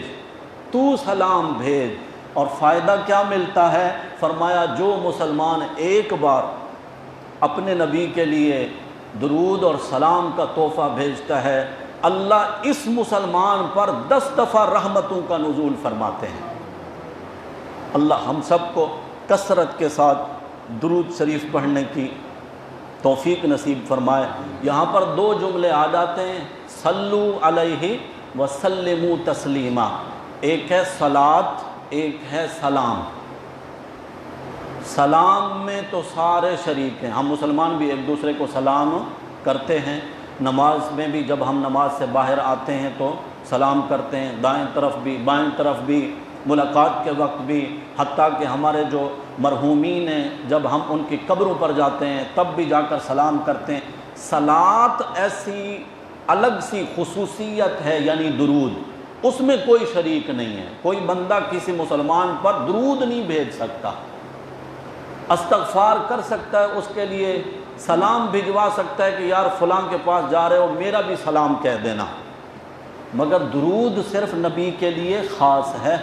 تو سلام بھیج۔ اور فائدہ کیا ملتا ہے؟ فرمایا جو مسلمان ایک بار اپنے نبی کے لیے درود اور سلام کا تحفہ بھیجتا ہے، اللہ اس مسلمان پر 10 دفعہ رحمتوں کا نزول فرماتے ہیں۔ اللہ ہم سب کو کثرت کے ساتھ درود شریف پڑھنے کی توفیق نصیب فرمائے۔ یہاں پر دو جملے آ جاتے ہیں، صلو علیہ وسلموا تسلیما، ایک ہے صلاۃ، ایک ہے سلام۔ سلام میں تو سارے شریک ہیں، ہم مسلمان بھی ایک دوسرے کو سلام کرتے ہیں، نماز میں بھی جب ہم نماز سے باہر آتے ہیں تو سلام کرتے ہیں، دائیں طرف بھی بائیں طرف بھی، ملاقات کے وقت بھی، حتیٰ کہ ہمارے جو مرحومین ہیں جب ہم ان کی قبروں پر جاتے ہیں تب بھی جا کر سلام کرتے ہیں۔ صلاۃ ایسی الگ سی خصوصیت ہے، یعنی درود، اس میں کوئی شریک نہیں ہے، کوئی بندہ کسی مسلمان پر درود نہیں بھیج سکتا، استغفار کر سکتا ہے، اس کے لیے سلام بھجوا سکتا ہے کہ یار فلاں کے پاس جا رہے ہو میرا بھی سلام کہہ دینا، مگر درود صرف نبی کے لیے خاص ہے۔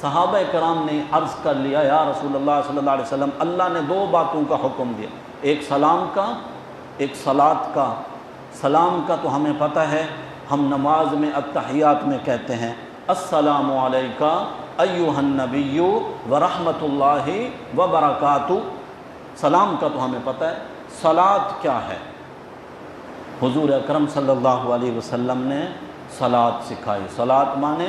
صحابہ کرام نے عرض کر لیا، یا رسول اللہ صلی اللہ علیہ وسلم، اللہ نے دو باتوں کا حکم دیا، ایک سلام کا، ایک صلاۃ کا۔ سلام کا تو ہمیں پتہ ہے، ہم نماز میں التحیات میں کہتے ہیں السلام علیکہ ایھا النبی ورحمۃ اللہ وبرکاتہ، سلام کا تو ہمیں پتہ ہے۔ صلاۃ کیا ہے؟ حضور اکرم صلی اللہ علیہ وسلم نے صلاۃ سکھائی۔ صلاۃ مانے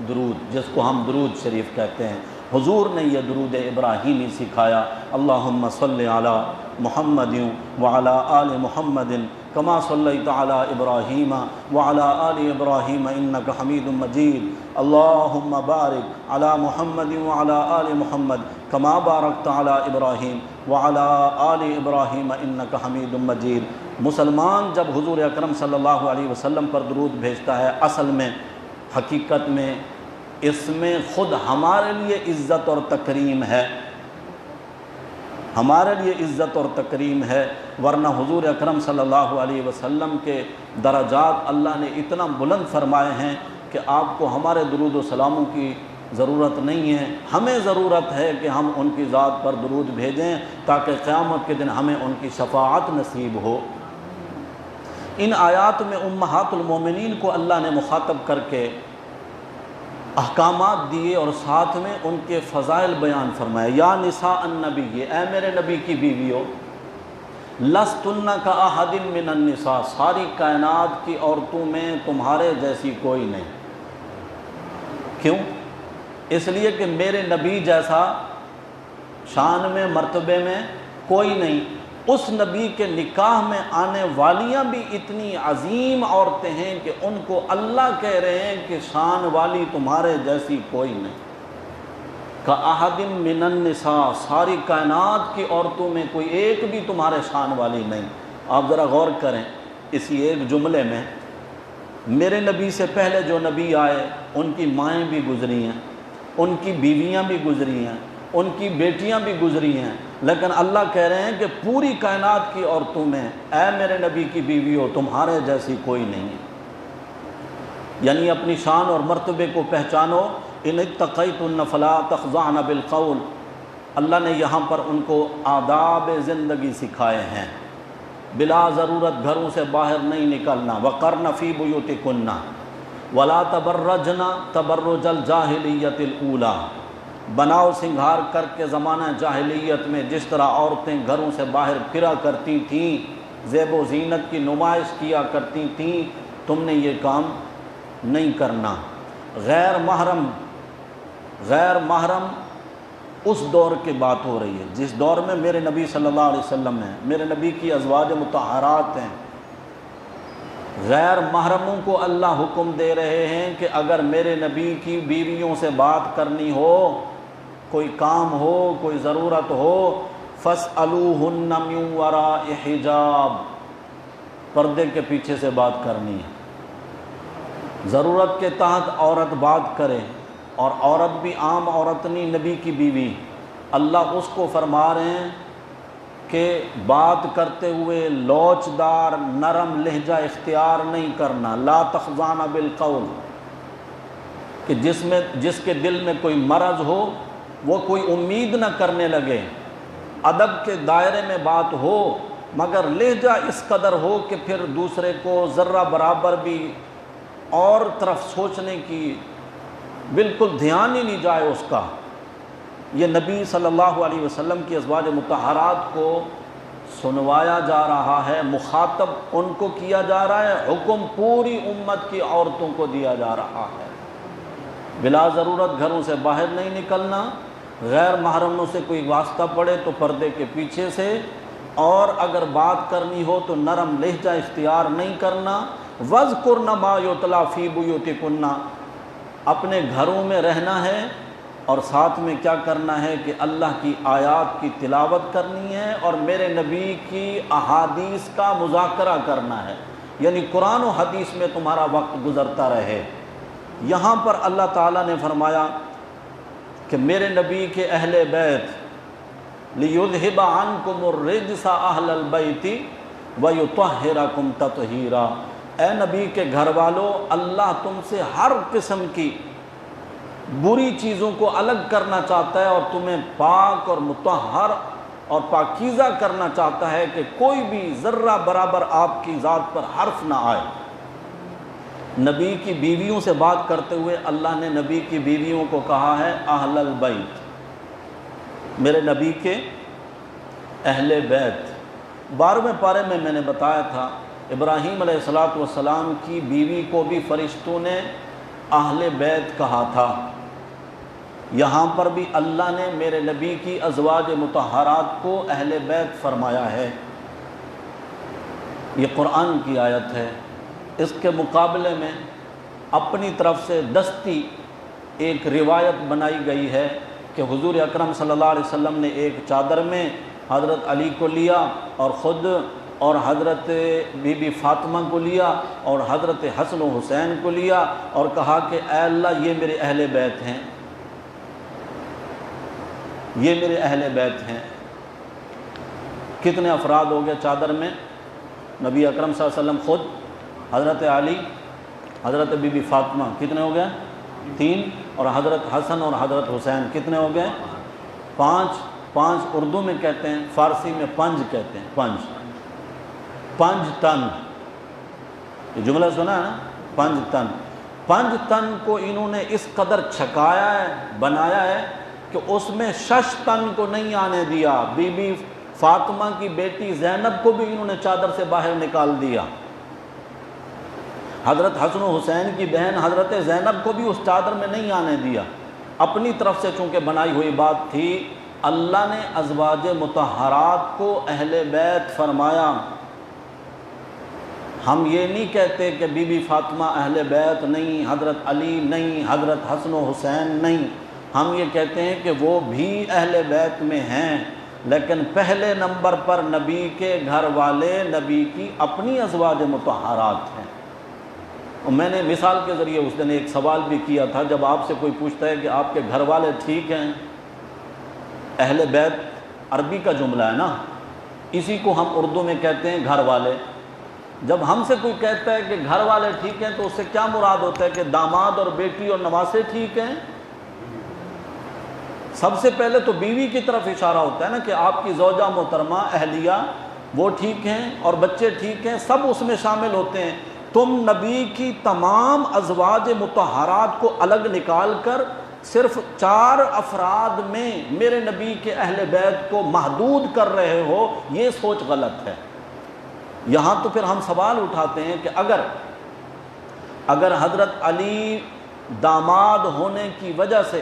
درود، جس کو ہم درود شریف کہتے ہیں۔ حضور نے یہ درود ابراہیمی سکھایا، اللہم صلی علی محمد وعلی آل محمد کما صلیت علی ابراہیم وعلی آل ابراہیم انک حمید مجید، اللہم بارک علی محمد وعلی آل محمد کما بارکت علی ابراہیم وعلی آل ابراہیم انک حمید مجید۔ مسلمان جب حضور اکرم صلی اللہ علیہ وسلم پر درود بھیجتا ہے، اصل میں حقیقت میں اس میں خود ہمارے لیے عزت اور تکریم ہے، ہمارے لیے عزت اور تکریم ہے، ورنہ حضور اکرم صلی اللہ علیہ وسلم کے درجات اللہ نے اتنا بلند فرمائے ہیں کہ آپ کو ہمارے درود و سلاموں کی ضرورت نہیں ہے، ہمیں ضرورت ہے کہ ہم ان کی ذات پر درود بھیجیں تاکہ قیامت کے دن ہمیں ان کی شفاعت نصیب ہو۔ ان آیات میں امہات المومنین کو اللہ نے مخاطب کر کے احکامات دیے اور ساتھ میں ان کے فضائل بیان فرمائے۔ یا نساء النبی، اے میرے نبی کی بیویوں، لستن کاحد من النساء، ساری کائنات کی عورتوں میں تمہارے جیسی کوئی نہیں۔ کیوں؟ اس لیے کہ میرے نبی جیسا شان میں مرتبے میں کوئی نہیں، اس نبی کے نکاح میں آنے والیاں بھی اتنی عظیم عورتیں ہیں کہ ان کو اللہ کہہ رہے ہیں کہ شان والی تمہارے جیسی کوئی نہیں۔ کاحد من النساء، ساری کائنات کی عورتوں میں کوئی ایک بھی تمہارے شان والی نہیں۔ آپ ذرا غور کریں اسی ایک جملے میں، میرے نبی سے پہلے جو نبی آئے ان کی مائیں بھی گزری ہیں، ان کی بیویاں بھی گزری ہیں، ان کی بیٹیاں بھی گزری ہیں، لیکن اللہ کہہ رہے ہیں کہ پوری کائنات کی عورتوں میں اے میرے نبی کی بیویوں تمہارے جیسی کوئی نہیں ہے۔ یعنی اپنی شان اور مرتبے کو پہچانو، ان اتقیتن فلا تخضعن بالقول، اللہ نے یہاں پر ان کو آداب زندگی سکھائے ہیں۔ بلا ضرورت گھروں سے باہر نہیں نکلنا، وقرن فی بیوتکن ولا تبرجن تبرج الجاہلیت الاولی، بناؤ سنگھار کر کے زمانہ جاہلیت میں جس طرح عورتیں گھروں سے باہر پھرا کرتی تھیں، زیب و زینت کی نمائش کیا کرتی تھیں، تم نے یہ کام نہیں کرنا۔ غیر محرم اس دور کی بات ہو رہی ہے جس دور میں میرے نبی صلی اللہ علیہ وسلم ہیں، میرے نبی کی ازواج مطہرات ہیں۔ غیر محرموں کو اللہ حکم دے رہے ہیں کہ اگر میرے نبی کی بیویوں سے بات کرنی ہو، کوئی کام ہو، کوئی ضرورت ہو، فَاسْأَلُوهُنَّ مِنْ وَرَاءِ حِجَابٍ، پردے کے پیچھے سے بات کرنی ہے۔ ضرورت کے تحت عورت بات کرے، اور عورت بھی عام عورت نہیں، نبی کی بیوی، اللہ اس کو فرما رہے ہیں کہ بات کرتے ہوئے لوچدار نرم لہجہ اختیار نہیں کرنا، لا تخضعن بالقول، کہ جس کے دل میں کوئی مرض ہو وہ کوئی امید نہ کرنے لگے، ادب کے دائرے میں بات ہو مگر لہجہ اس قدر ہو کہ پھر دوسرے کو ذرہ برابر بھی اور طرف سوچنے کی بالکل دھیان ہی نہیں جائے اس کا۔ یہ نبی صلی اللہ علیہ وسلم کی ازواج مطہرات کو سنوایا جا رہا ہے، مخاطب ان کو کیا جا رہا ہے، حکم پوری امت کی عورتوں کو دیا جا رہا ہے۔ بلا ضرورت گھروں سے باہر نہیں نکلنا، غیر محرموں سے کوئی واسطہ پڑے تو پردے کے پیچھے سے، اور اگر بات کرنی ہو تو نرم لہجہ اختیار نہیں کرنا۔ وَاذْكُرْنَ مَا يُتْلَى فِي بُيُوتِكُنَّ، اپنے گھروں میں رہنا ہے اور ساتھ میں کیا کرنا ہے کہ اللہ کی آیات کی تلاوت کرنی ہے اور میرے نبی کی احادیث کا مذاکرہ کرنا ہے، یعنی قرآن و حدیث میں تمہارا وقت گزرتا رہے۔ یہاں پر اللہ تعالیٰ نے فرمایا کہ میرے نبی کے اہل بیت لِيُذْهِبَ عَنْكُمُ الرِّجْسَ أَهْلَ الْبَيْتِ وَيُطَهِّرَكُمْ تَطْهِيرًا، اے نبی کے گھر والوں، اللہ تم سے ہر قسم کی بری چیزوں کو الگ کرنا چاہتا ہے اور تمہیں پاک اور مطہر اور پاکیزہ کرنا چاہتا ہے کہ کوئی بھی ذرہ برابر آپ کی ذات پر حرف نہ آئے۔ نبی کی بیویوں سے بات کرتے ہوئے اللہ نے نبی کی بیویوں کو کہا ہے اہل البیت، میرے نبی کے اہل بیت۔ 12ویں پارے میں نے بتایا تھا ابراہیم علیہ السلام کی بیوی کو بھی فرشتوں نے اہل بیت کہا تھا، یہاں پر بھی اللہ نے میرے نبی کی ازواج مطہرات کو اہل بیت فرمایا ہے۔ یہ قرآن کی آیت ہے۔ اس کے مقابلے میں اپنی طرف سے دستی ایک روایت بنائی گئی ہے کہ حضور اکرم صلی اللہ علیہ وسلم نے ایک چادر میں حضرت علی کو لیا اور خود، اور حضرت بی بی فاطمہ کو لیا اور حضرت حسن و حسین کو لیا اور کہا کہ اے اللہ یہ میرے اہل بیت ہیں، یہ میرے اہل بیت ہیں۔ کتنے افراد ہو گئے چادر میں؟ نبی اکرم صلی اللہ علیہ وسلم خود، حضرت علی، حضرت بی بی فاطمہ، کتنے ہو گئے؟ 3، اور حضرت حسن اور حضرت حسین کتنے ہو گئے؟ 5 اردو میں کہتے ہیں، فارسی میں پنج کہتے ہیں، پنج تن، یہ جملہ سنا ہے نا، پنج تن کو انہوں نے اس قدر چھکایا ہے، بنایا ہے کہ اس میں 6 تن کو نہیں آنے دیا۔ بی بی فاطمہ کی بیٹی زینب کو بھی انہوں نے چادر سے باہر نکال دیا، حضرت حسن و حسین کی بہن حضرت زینب کو بھی اس چادر میں نہیں آنے دیا۔ اپنی طرف سے چونکہ بنائی ہوئی بات تھی، اللہ نے ازواج مطہرات کو اہل بیت فرمایا۔ ہم یہ نہیں کہتے کہ بی بی فاطمہ اہل بیت نہیں، حضرت علی نہیں، حضرت حسن و حسین نہیں، ہم یہ کہتے ہیں کہ وہ بھی اہل بیت میں ہیں، لیکن پہلے نمبر پر نبی کے گھر والے نبی کی اپنی ازواج مطہرات ہیں۔ اور میں نے مثال کے ذریعے اس دن ایک سوال بھی کیا تھا، جب آپ سے کوئی پوچھتا ہے کہ آپ کے گھر والے ٹھیک ہیں، اہل بیت عربی کا جملہ ہے نا، اسی کو ہم اردو میں کہتے ہیں گھر والے۔ جب ہم سے کوئی کہتا ہے کہ گھر والے ٹھیک ہیں تو اس سے کیا مراد ہوتا ہے کہ داماد اور بیٹی اور نواسے ٹھیک ہیں؟ سب سے پہلے تو بیوی کی طرف اشارہ ہوتا ہے نا کہ آپ کی زوجہ محترمہ اہلیہ وہ ٹھیک ہیں اور بچے ٹھیک ہیں، سب اس میں شامل ہوتے ہیں۔ تم نبی کی تمام ازواج مطہرات کو الگ نکال کر صرف 4 افراد میں میرے نبی کے اہل بیت کو محدود کر رہے ہو، یہ سوچ غلط ہے۔ یہاں تو پھر ہم سوال اٹھاتے ہیں کہ اگر حضرت علی داماد ہونے کی وجہ سے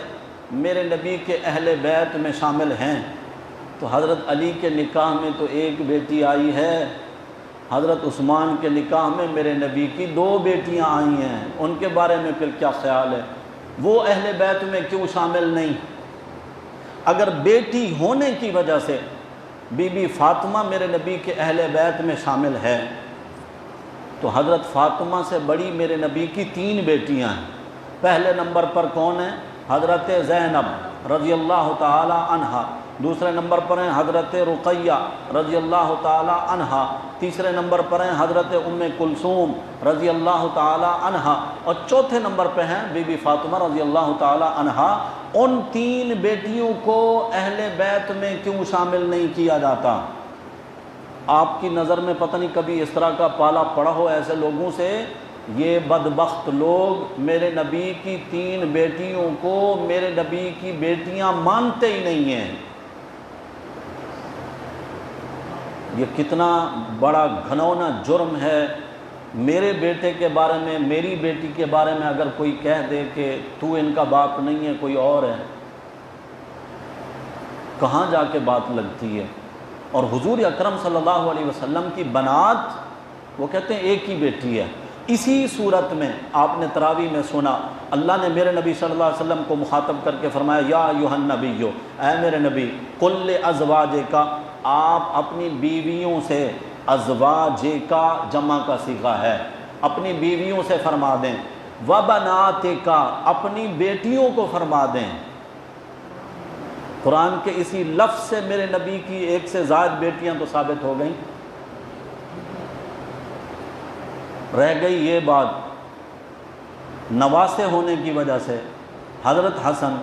میرے نبی کے اہل بیت میں شامل ہیں تو حضرت علی کے نکاح میں تو ایک بیٹی آئی ہے، حضرت عثمان کے نکاح میں میرے نبی کی 2 بیٹیاں آئی ہیں، ان کے بارے میں پھر کیا خیال ہے؟ وہ اہل بیت میں کیوں شامل نہیں؟ اگر بیٹی ہونے کی وجہ سے بی بی فاطمہ میرے نبی کے اہل بیت میں شامل ہے تو حضرت فاطمہ سے بڑی میرے نبی کی 3 بیٹیاں ہیں۔ پہلے نمبر پر کون ہیں؟ حضرت زینب رضی اللہ تعالی عنہا، دوسرے نمبر پر ہیں حضرت رقیہ رضی اللہ تعالی عنہا، تیسرے نمبر پر ہیں حضرت ام کلثوم رضی اللہ تعالی عنہا، اور چوتھے نمبر پہ ہیں بی بی فاطمہ رضی اللہ تعالی عنہا۔ ان 3 بیٹیوں کو اہل بیت میں کیوں شامل نہیں کیا جاتا؟ آپ کی نظر میں پتہ نہیں کبھی اس طرح کا پالا پڑا ہو ایسے لوگوں سے یہ بدبخت لوگ میرے نبی کی 3 بیٹیوں کو میرے نبی کی بیٹیاں مانتے ہی نہیں ہیں۔ یہ کتنا بڑا گھنونا جرم ہے۔ میرے بیٹے کے بارے میں، میری بیٹی کے بارے میں اگر کوئی کہہ دے کہ تو ان کا باپ نہیں ہے، کوئی اور ہے، کہاں جا کے بات لگتی ہے؟ اور حضور اکرم صلی اللہ علیہ وسلم کی بنات وہ کہتے ہیں ایک ہی بیٹی ہے۔ اسی صورت میں آپ نے تراویح میں سنا، اللہ نے میرے نبی صلی اللہ علیہ وسلم کو مخاطب کر کے فرمایا، یا ایھا النبی، اے میرے نبی، قل لازواجک، آپ اپنی بیویوں سے، ازواجک جمع کا صیغہ ہے، اپنی بیویوں سے فرما دیں، وبناتک، اپنی بیٹیوں کو فرما دیں۔ قرآن کے اسی لفظ سے میرے نبی کی 1 سے زائد بیٹیاں تو ثابت ہو گئیں۔ رہ گئی یہ بات نواسے ہونے کی وجہ سے، حضرت حسن،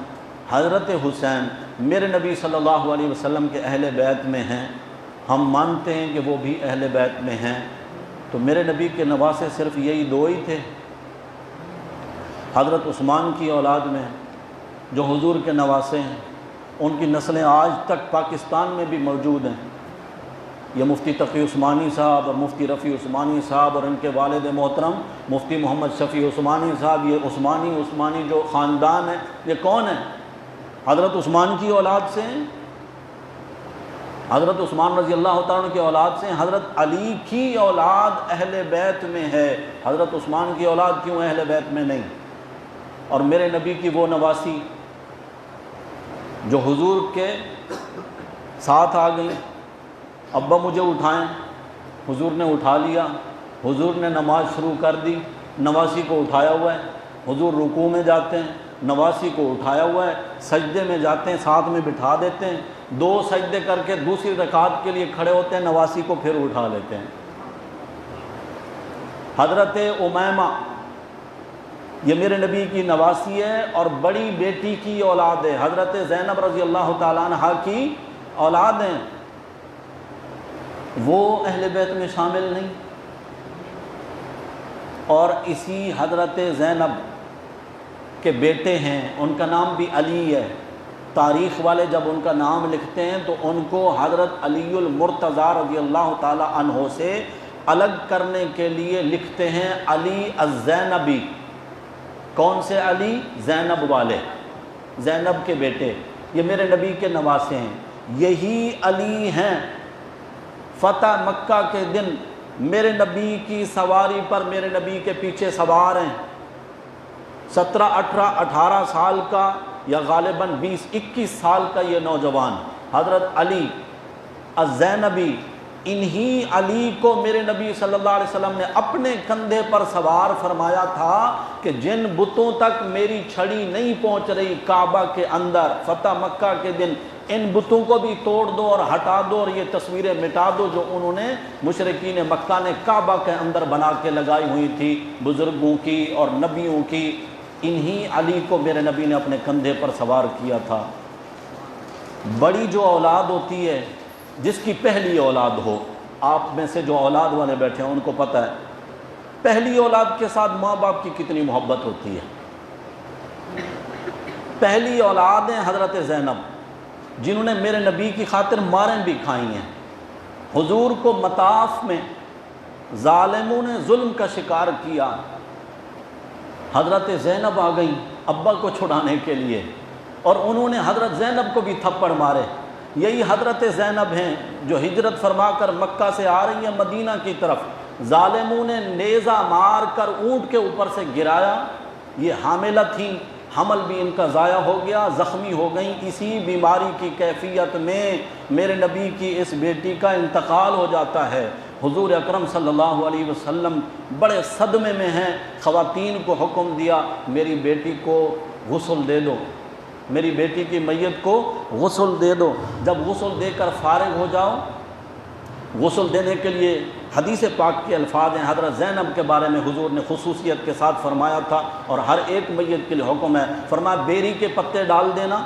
حضرت حسین میرے نبی صلی اللہ علیہ وسلم کے اہل بیت میں ہیں، ہم مانتے ہیں کہ وہ بھی اہل بیت میں ہیں، تو میرے نبی کے نواسے صرف یہی 2 ہی تھے۔ حضرت عثمان کی اولاد میں جو حضور کے نواسے ہیں، ان کی نسلیں آج تک پاکستان میں بھی موجود ہیں۔ یہ مفتی تقی عثمانی صاحب اور مفتی رفیع عثمانی صاحب اور ان کے والد محترم مفتی محمد شفیع عثمانی صاحب، یہ عثمانی جو خاندان ہے، یہ کون ہے؟ حضرت عثمان کی اولاد سے ہیں، حضرت عثمان رضی اللہ تعالیٰ عنہ کی اولاد سے ہیں۔ حضرت علی کی اولاد اہل بیت میں ہے، حضرت عثمان کی اولاد کیوں اہل بیت میں نہیں؟ اور میرے نبی کی وہ نواسی جو حضور کے ساتھ آ گئی، ابا مجھے اٹھائیں، حضور نے اٹھا لیا، حضور نے نماز شروع کر دی، نواسی کو اٹھایا ہوا ہے، حضور رکوع میں جاتے ہیں، نواسی کو اٹھایا ہوا ہے، سجدے میں جاتے ہیں، ساتھ میں بٹھا دیتے ہیں، 2 سجدے کر کے دوسری رکعت کے لیے کھڑے ہوتے ہیں، نواسی کو پھر اٹھا لیتے ہیں۔ حضرت امیمہ یہ میرے نبی کی نواسی ہے اور بڑی بیٹی کی اولاد ہے، حضرت زینب رضی اللہ تعالیٰ عنہ کی اولاد ہیں، وہ اہل بیت میں شامل نہیں۔ اور اسی حضرت زینب کے بیٹے ہیں، ان کا نام بھی علی ہے، تاریخ والے جب ان کا نام لکھتے ہیں تو ان کو حضرت علی المرتضیٰ رضی اللہ تعالیٰ عنہ سے الگ کرنے کے لیے لکھتے ہیں علی الزینبی۔ کون سے علی؟ زینب والے، زینب کے بیٹے، یہ میرے نبی کے نواسے ہیں۔ یہی علی ہیں فتح مکہ کے دن میرے نبی کی سواری پر میرے نبی کے پیچھے سوار ہیں، 17 18 سال کا یا غالباً 20 21 سال کا یہ نوجوان حضرت علی الزینبی، انہی علی کو میرے نبی صلی اللہ علیہ وسلم نے اپنے کندھے پر سوار فرمایا تھا کہ جن بتوں تک میری چھڑی نہیں پہنچ رہی کعبہ کے اندر فتح مکہ کے دن، ان بتوں کو بھی توڑ دو اور ہٹا دو اور یہ تصویریں مٹا دو جو انہوں نے مشرکین مکہ نے کعبہ کے اندر بنا کے لگائی ہوئی تھی بزرگوں کی اور نبیوں کی۔ انہی علی کو میرے نبی نے اپنے کندھے پر سوار کیا تھا۔ بڑی جو اولاد ہوتی ہے، جس کی پہلی اولاد ہو، آپ میں سے جو اولاد والے بیٹھے ہیں ان کو پتہ ہے پہلی اولاد کے ساتھ ماں باپ کی کتنی محبت ہوتی ہے۔ پہلی اولاد ہیں حضرت زینب، جنہوں نے میرے نبی کی خاطر ماریں بھی کھائی ہیں۔ حضور کو مطاف میں ظالموں نے ظلم کا شکار کیا، حضرت زینب آ گئیں ابا کو چھڑانے کے لیے، اور انہوں نے حضرت زینب کو بھی تھپڑ مارے۔ یہی حضرت زینب ہیں جو ہجرت فرما کر مکہ سے آ رہی ہیں مدینہ کی طرف، ظالموں نے نیزہ مار کر اونٹ کے اوپر سے گرایا، یہ حاملہ تھیں، حمل بھی ان کا ضائع ہو گیا، زخمی ہو گئیں۔ اسی بیماری کی کیفیت میں میرے نبی کی اس بیٹی کا انتقال ہو جاتا ہے۔ حضور اکرم صلی اللہ علیہ وسلم بڑے صدمے میں ہیں، خواتین کو حکم دیا میری بیٹی کو غسل دے دو، میری بیٹی کی میت کو غسل دے دو۔ جب غسل دے کر فارغ ہو جاؤ، غسل دینے کے لیے حدیث پاک کے الفاظ ہیں، حضرت زینب کے بارے میں حضور نے خصوصیت کے ساتھ فرمایا تھا اور ہر ایک میت کے لیے حکم ہے، فرمایا بیری کے پتے ڈال دینا،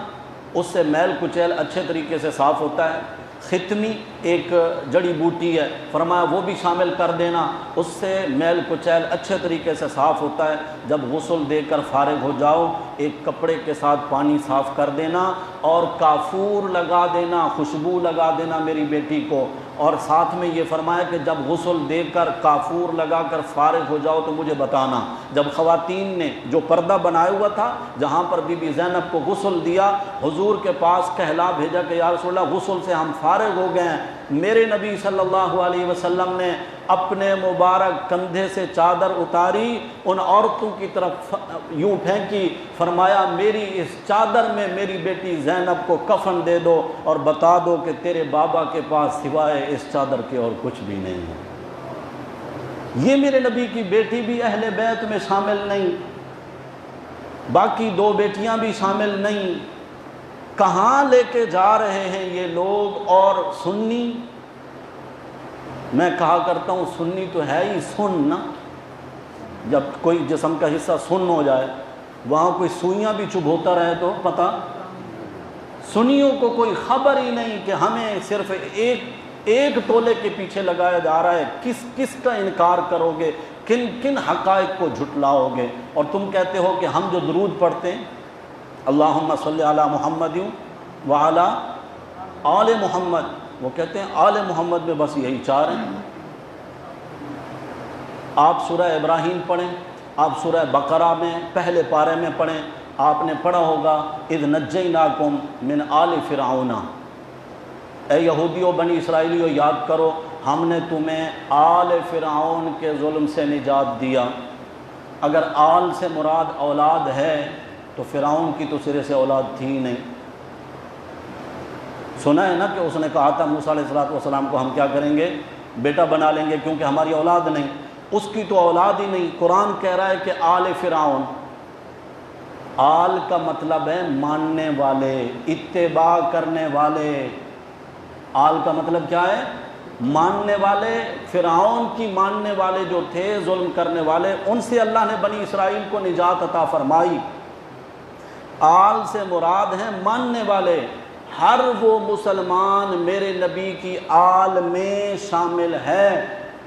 اس سے میل کچیل اچھے طریقے سے صاف ہوتا ہے۔ ختمی ایک جڑی بوٹی ہے، فرمایا وہ بھی شامل کر دینا، اس سے میل کچیل اچھے طریقے سے صاف ہوتا ہے۔ جب غسل دے کر فارغ ہو جاؤ ایک کپڑے کے ساتھ پانی صاف کر دینا اور کافور لگا دینا، خوشبو لگا دینا میری بیٹی کو۔ اور ساتھ میں یہ فرمایا کہ جب غسل دے کر کافور لگا کر فارغ ہو جاؤ تو مجھے بتانا۔ جب خواتین نے جو پردہ بنایا ہوا تھا جہاں پر بی بی زینب کو غسل دیا، حضور کے پاس کہلا بھیجا کہ یا رسول اللہ غسل سے ہم فارغ ہو گئے ہیں۔ میرے نبی صلی اللہ علیہ وسلم نے اپنے مبارک کندھے سے چادر اتاری، ان عورتوں کی طرف یوں پھینکی، فرمایا میری اس چادر میں میری بیٹی زینب کو کفن دے دو اور بتا دو کہ تیرے بابا کے پاس سوائے اس چادر کے اور کچھ بھی نہیں ہے۔ یہ میرے نبی کی بیٹی بھی اہل بیت میں شامل نہیں، باقی دو بیٹیاں بھی شامل نہیں۔ کہاں لے کے جا رہے ہیں یہ لوگ؟ اور سنی، میں کہا کرتا ہوں سنی تو ہے ہی سن نا، جب کوئی جسم کا حصہ سن ہو جائے وہاں کوئی سوئیاں بھی چبھوتا رہے تو پتہ۔ سنیوں کو کوئی خبر ہی نہیں کہ ہمیں صرف ایک ٹولے کے پیچھے لگایا جا رہا ہے، کس کا انکار کرو گے، کن حقائق کو جھٹلاؤ گے؟ اور تم کہتے ہو کہ ہم جو درود پڑھتے ہیں اللہم صلی علی محمد وعلی آل محمد، وہ کہتے ہیں آل محمد میں بس یہی چار ہیں۔ آپ سورہ ابراہیم پڑھیں، آپ سورہ بقرہ میں پہلے پارے میں پڑھیں، آپ نے پڑھا ہوگا اذ نجیناکم من آل فرعون، اے یہودیوں بنی اسرائیلیوں یاد کرو ہم نے تمہیں آل فرعون کے ظلم سے نجات دیا۔ اگر آل سے مراد اولاد ہے تو فرعون کی تو سرے سے اولاد تھی ہی نہیں۔ سنا ہے نا کہ اس نے کہا تھا موسیٰ علیہ السلام کو ہم کیا کریں گے، بیٹا بنا لیں گے کیونکہ ہماری اولاد نہیں، اس کی تو اولاد ہی نہیں۔ قرآن کہہ رہا ہے کہ آل فرعون، آل کا مطلب ہے ماننے والے، اتباع کرنے والے۔ آل کا مطلب کیا ہے؟ ماننے والے۔ فرعون کی ماننے والے جو تھے، ظلم کرنے والے، ان سے اللہ نے بنی اسرائیل کو نجات عطا فرمائی۔ آل سے مراد ہیں ماننے والے، ہر وہ مسلمان میرے نبی کی آل میں شامل ہے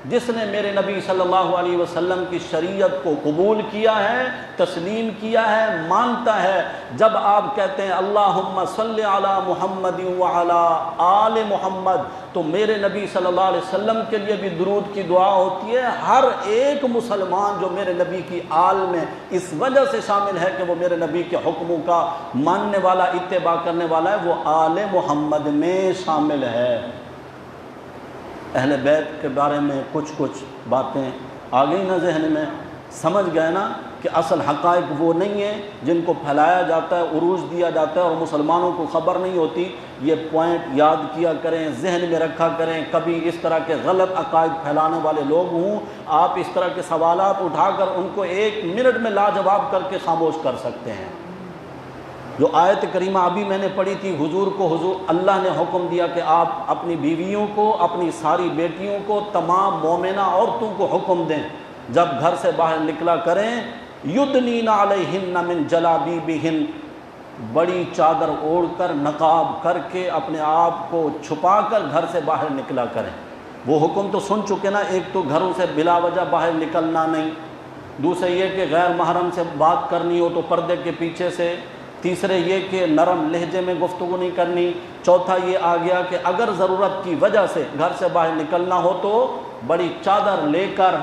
جس نے میرے نبی صلی اللہ علیہ وسلم کی شریعت کو قبول کیا ہے، تسلیم کیا ہے، مانتا ہے۔ جب آپ کہتے ہیں اللہم صلی علی محمد وعلی آل محمد تو میرے نبی صلی اللہ علیہ وسلم کے لیے بھی درود کی دعا ہوتی ہے۔ ہر ایک مسلمان جو میرے نبی کی آل میں اس وجہ سے شامل ہے کہ وہ میرے نبی کے حکموں کا ماننے والا، اتباع کرنے والا ہے، وہ آل محمد میں شامل ہے۔ اہل بیت کے بارے میں کچھ باتیں آ گئی نا ذہن میں، سمجھ گئے نا کہ اصل حقائق وہ نہیں ہیں جن کو پھیلایا جاتا ہے، عروج دیا جاتا ہے اور مسلمانوں کو خبر نہیں ہوتی۔ یہ پوائنٹ یاد کیا کریں، ذہن میں رکھا کریں، کبھی اس طرح کے غلط عقائد پھیلانے والے لوگ ہوں، آپ اس طرح کے سوالات اٹھا کر ان کو 1 منٹ میں لاجواب کر کے خاموش کر سکتے ہیں۔ جو آیت کریمہ ابھی میں نے پڑھی تھی، حضور اللہ نے حکم دیا کہ آپ اپنی بیویوں کو، اپنی ساری بیٹیوں کو، تمام مومنہ عورتوں کو حکم دیں جب گھر سے باہر نکلا کریں یدنین علیہن من جلابیبہن، بڑی چادر اوڑھ کر، نقاب کر کے اپنے آپ کو چھپا کر گھر سے باہر نکلا کریں۔ وہ حکم تو سن چکے نا، ایک تو گھروں سے بلا وجہ باہر نکلنا نہیں، دوسرے یہ کہ غیر محرم سے بات کرنی ہو تو پردے کے پیچھے سے، تیسرے یہ کہ نرم لہجے میں گفتگو نہیں کرنی، چوتھا یہ آ گیا کہ اگر ضرورت کی وجہ سے گھر سے باہر نکلنا ہو تو بڑی چادر لے کر۔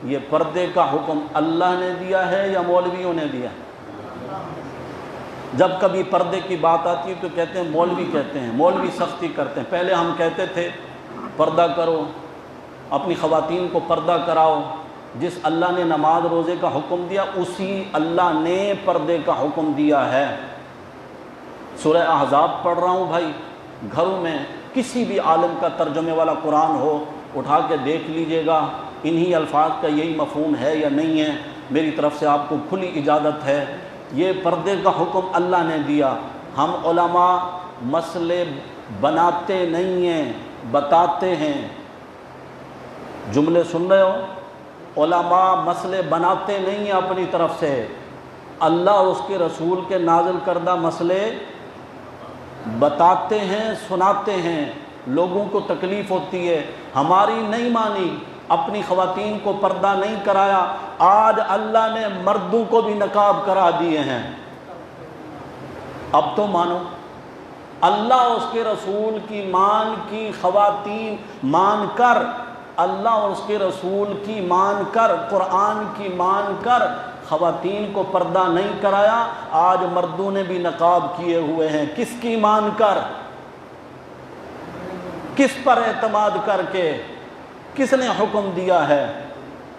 یہ پردے کا حکم اللہ نے دیا ہے یا مولویوں نے دیا؟ جب کبھی پردے کی بات آتی ہے تو کہتے ہیں مولوی، کہتے ہیں مولوی سختی کرتے ہیں۔ پہلے ہم کہتے تھے پردہ کرو، اپنی خواتین کو پردہ کراؤ۔ جس اللہ نے نماز روزے کا حکم دیا اسی اللہ نے پردے کا حکم دیا ہے۔ سورہ احزاب پڑھ رہا ہوں بھائی، گھروں میں کسی بھی عالم کا ترجمے والا قرآن ہو اٹھا کے دیکھ لیجئے گا، انہی الفاظ کا یہی مفہوم ہے یا نہیں ہے، میری طرف سے آپ کو کھلی اجازت ہے۔ یہ پردے کا حکم اللہ نے دیا۔ ہم علماء مسئلے بناتے نہیں ہیں، بتاتے ہیں۔ جملے سن رہے ہو؟ علماء مسئلے بناتے نہیں ہیں اپنی طرف سے، اللہ اور اس کے رسول کے نازل کردہ مسئلے بتاتے ہیں، سناتے ہیں، لوگوں کو تکلیف ہوتی ہے، ہماری نہیں مانی، اپنی خواتین کو پردہ نہیں کرایا، آج اللہ نے مردوں کو بھی نقاب کرا دیے ہیں۔ اب تو مانو، اللہ اور اس کے رسول کی مان کی، خواتین مان کر، اللہ اور اس کے رسول کی مان کر، قرآن کی مان کر خواتین کو پردہ نہیں کرایا، آج مردوں نے بھی نقاب کیے ہوئے ہیں۔ کس کی مان کر؟ کس پر اعتماد کر کے؟ کس نے حکم دیا ہے؟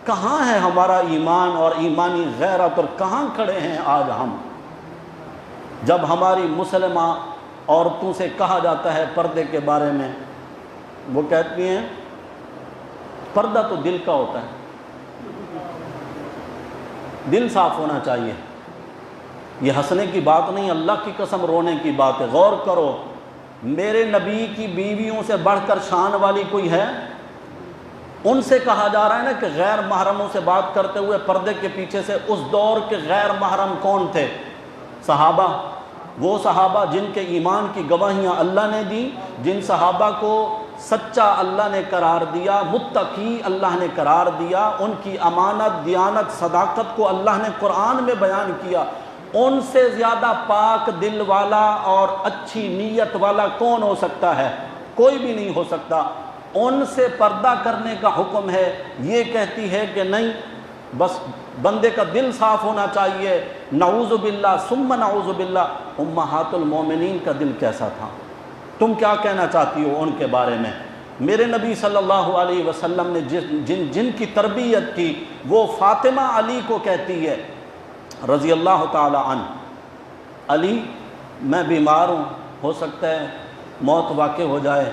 کہاں ہے ہمارا ایمان اور ایمانی غیرت، اور کہاں کھڑے ہیں آج ہم؟ جب ہماری مسلمہ عورتوں سے کہا جاتا ہے پردے کے بارے میں، وہ کہتی ہیں پردہ تو دل کا ہوتا ہے، دل صاف ہونا چاہیے۔ یہ ہنسنے کی بات نہیں، اللہ کی قسم رونے کی بات ہے۔ غور کرو، میرے نبی کی بیویوں سے بڑھ کر شان والی کوئی ہے؟ ان سے کہا جا رہا ہے نا کہ غیر محرموں سے بات کرتے ہوئے پردے کے پیچھے سے۔ اس دور کے غیر محرم کون تھے؟ صحابہ، وہ صحابہ جن کے ایمان کی گواہیاں اللہ نے دی، جن صحابہ کو سچا اللہ نے قرار دیا، متقی اللہ نے قرار دیا، ان کی امانت، دیانت، صداقت کو اللہ نے قرآن میں بیان کیا۔ ان سے زیادہ پاک دل والا اور اچھی نیت والا کون ہو سکتا ہے؟ کوئی بھی نہیں ہو سکتا۔ ان سے پردہ کرنے کا حکم ہے، یہ کہتی ہے کہ نہیں، بس بندے کا دل صاف ہونا چاہیے۔ نعوذ باللہ ثم نعوذ باللہ، امہات المومنین کا دل کیسا تھا؟ تم کیا کہنا چاہتی ہو ان کے بارے میں؟ میرے نبی صلی اللہ علیہ وسلم نے جن کی تربیت کی، وہ فاطمہ علی کو کہتی ہے رضی اللہ تعالی عنہ، علی میں بیمار ہوں، ہو سکتا ہے موت واقع ہو جائے،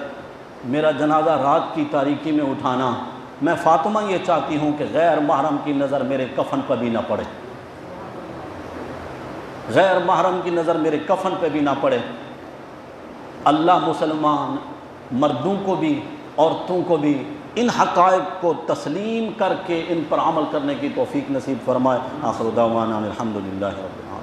میرا جنازہ رات کی تاریکی میں اٹھانا، میں فاطمہ یہ چاہتی ہوں کہ غیر محرم کی نظر میرے کفن پہ بھی نہ پڑے، غیر محرم کی نظر میرے کفن پہ بھی نہ پڑے۔ اللہ مسلمان مردوں کو بھی عورتوں کو بھی ان حقائق کو تسلیم کر کے ان پر عمل کرنے کی توفیق نصیب فرمائے۔ آخر دعوانا الحمدللہ رب العالمین۔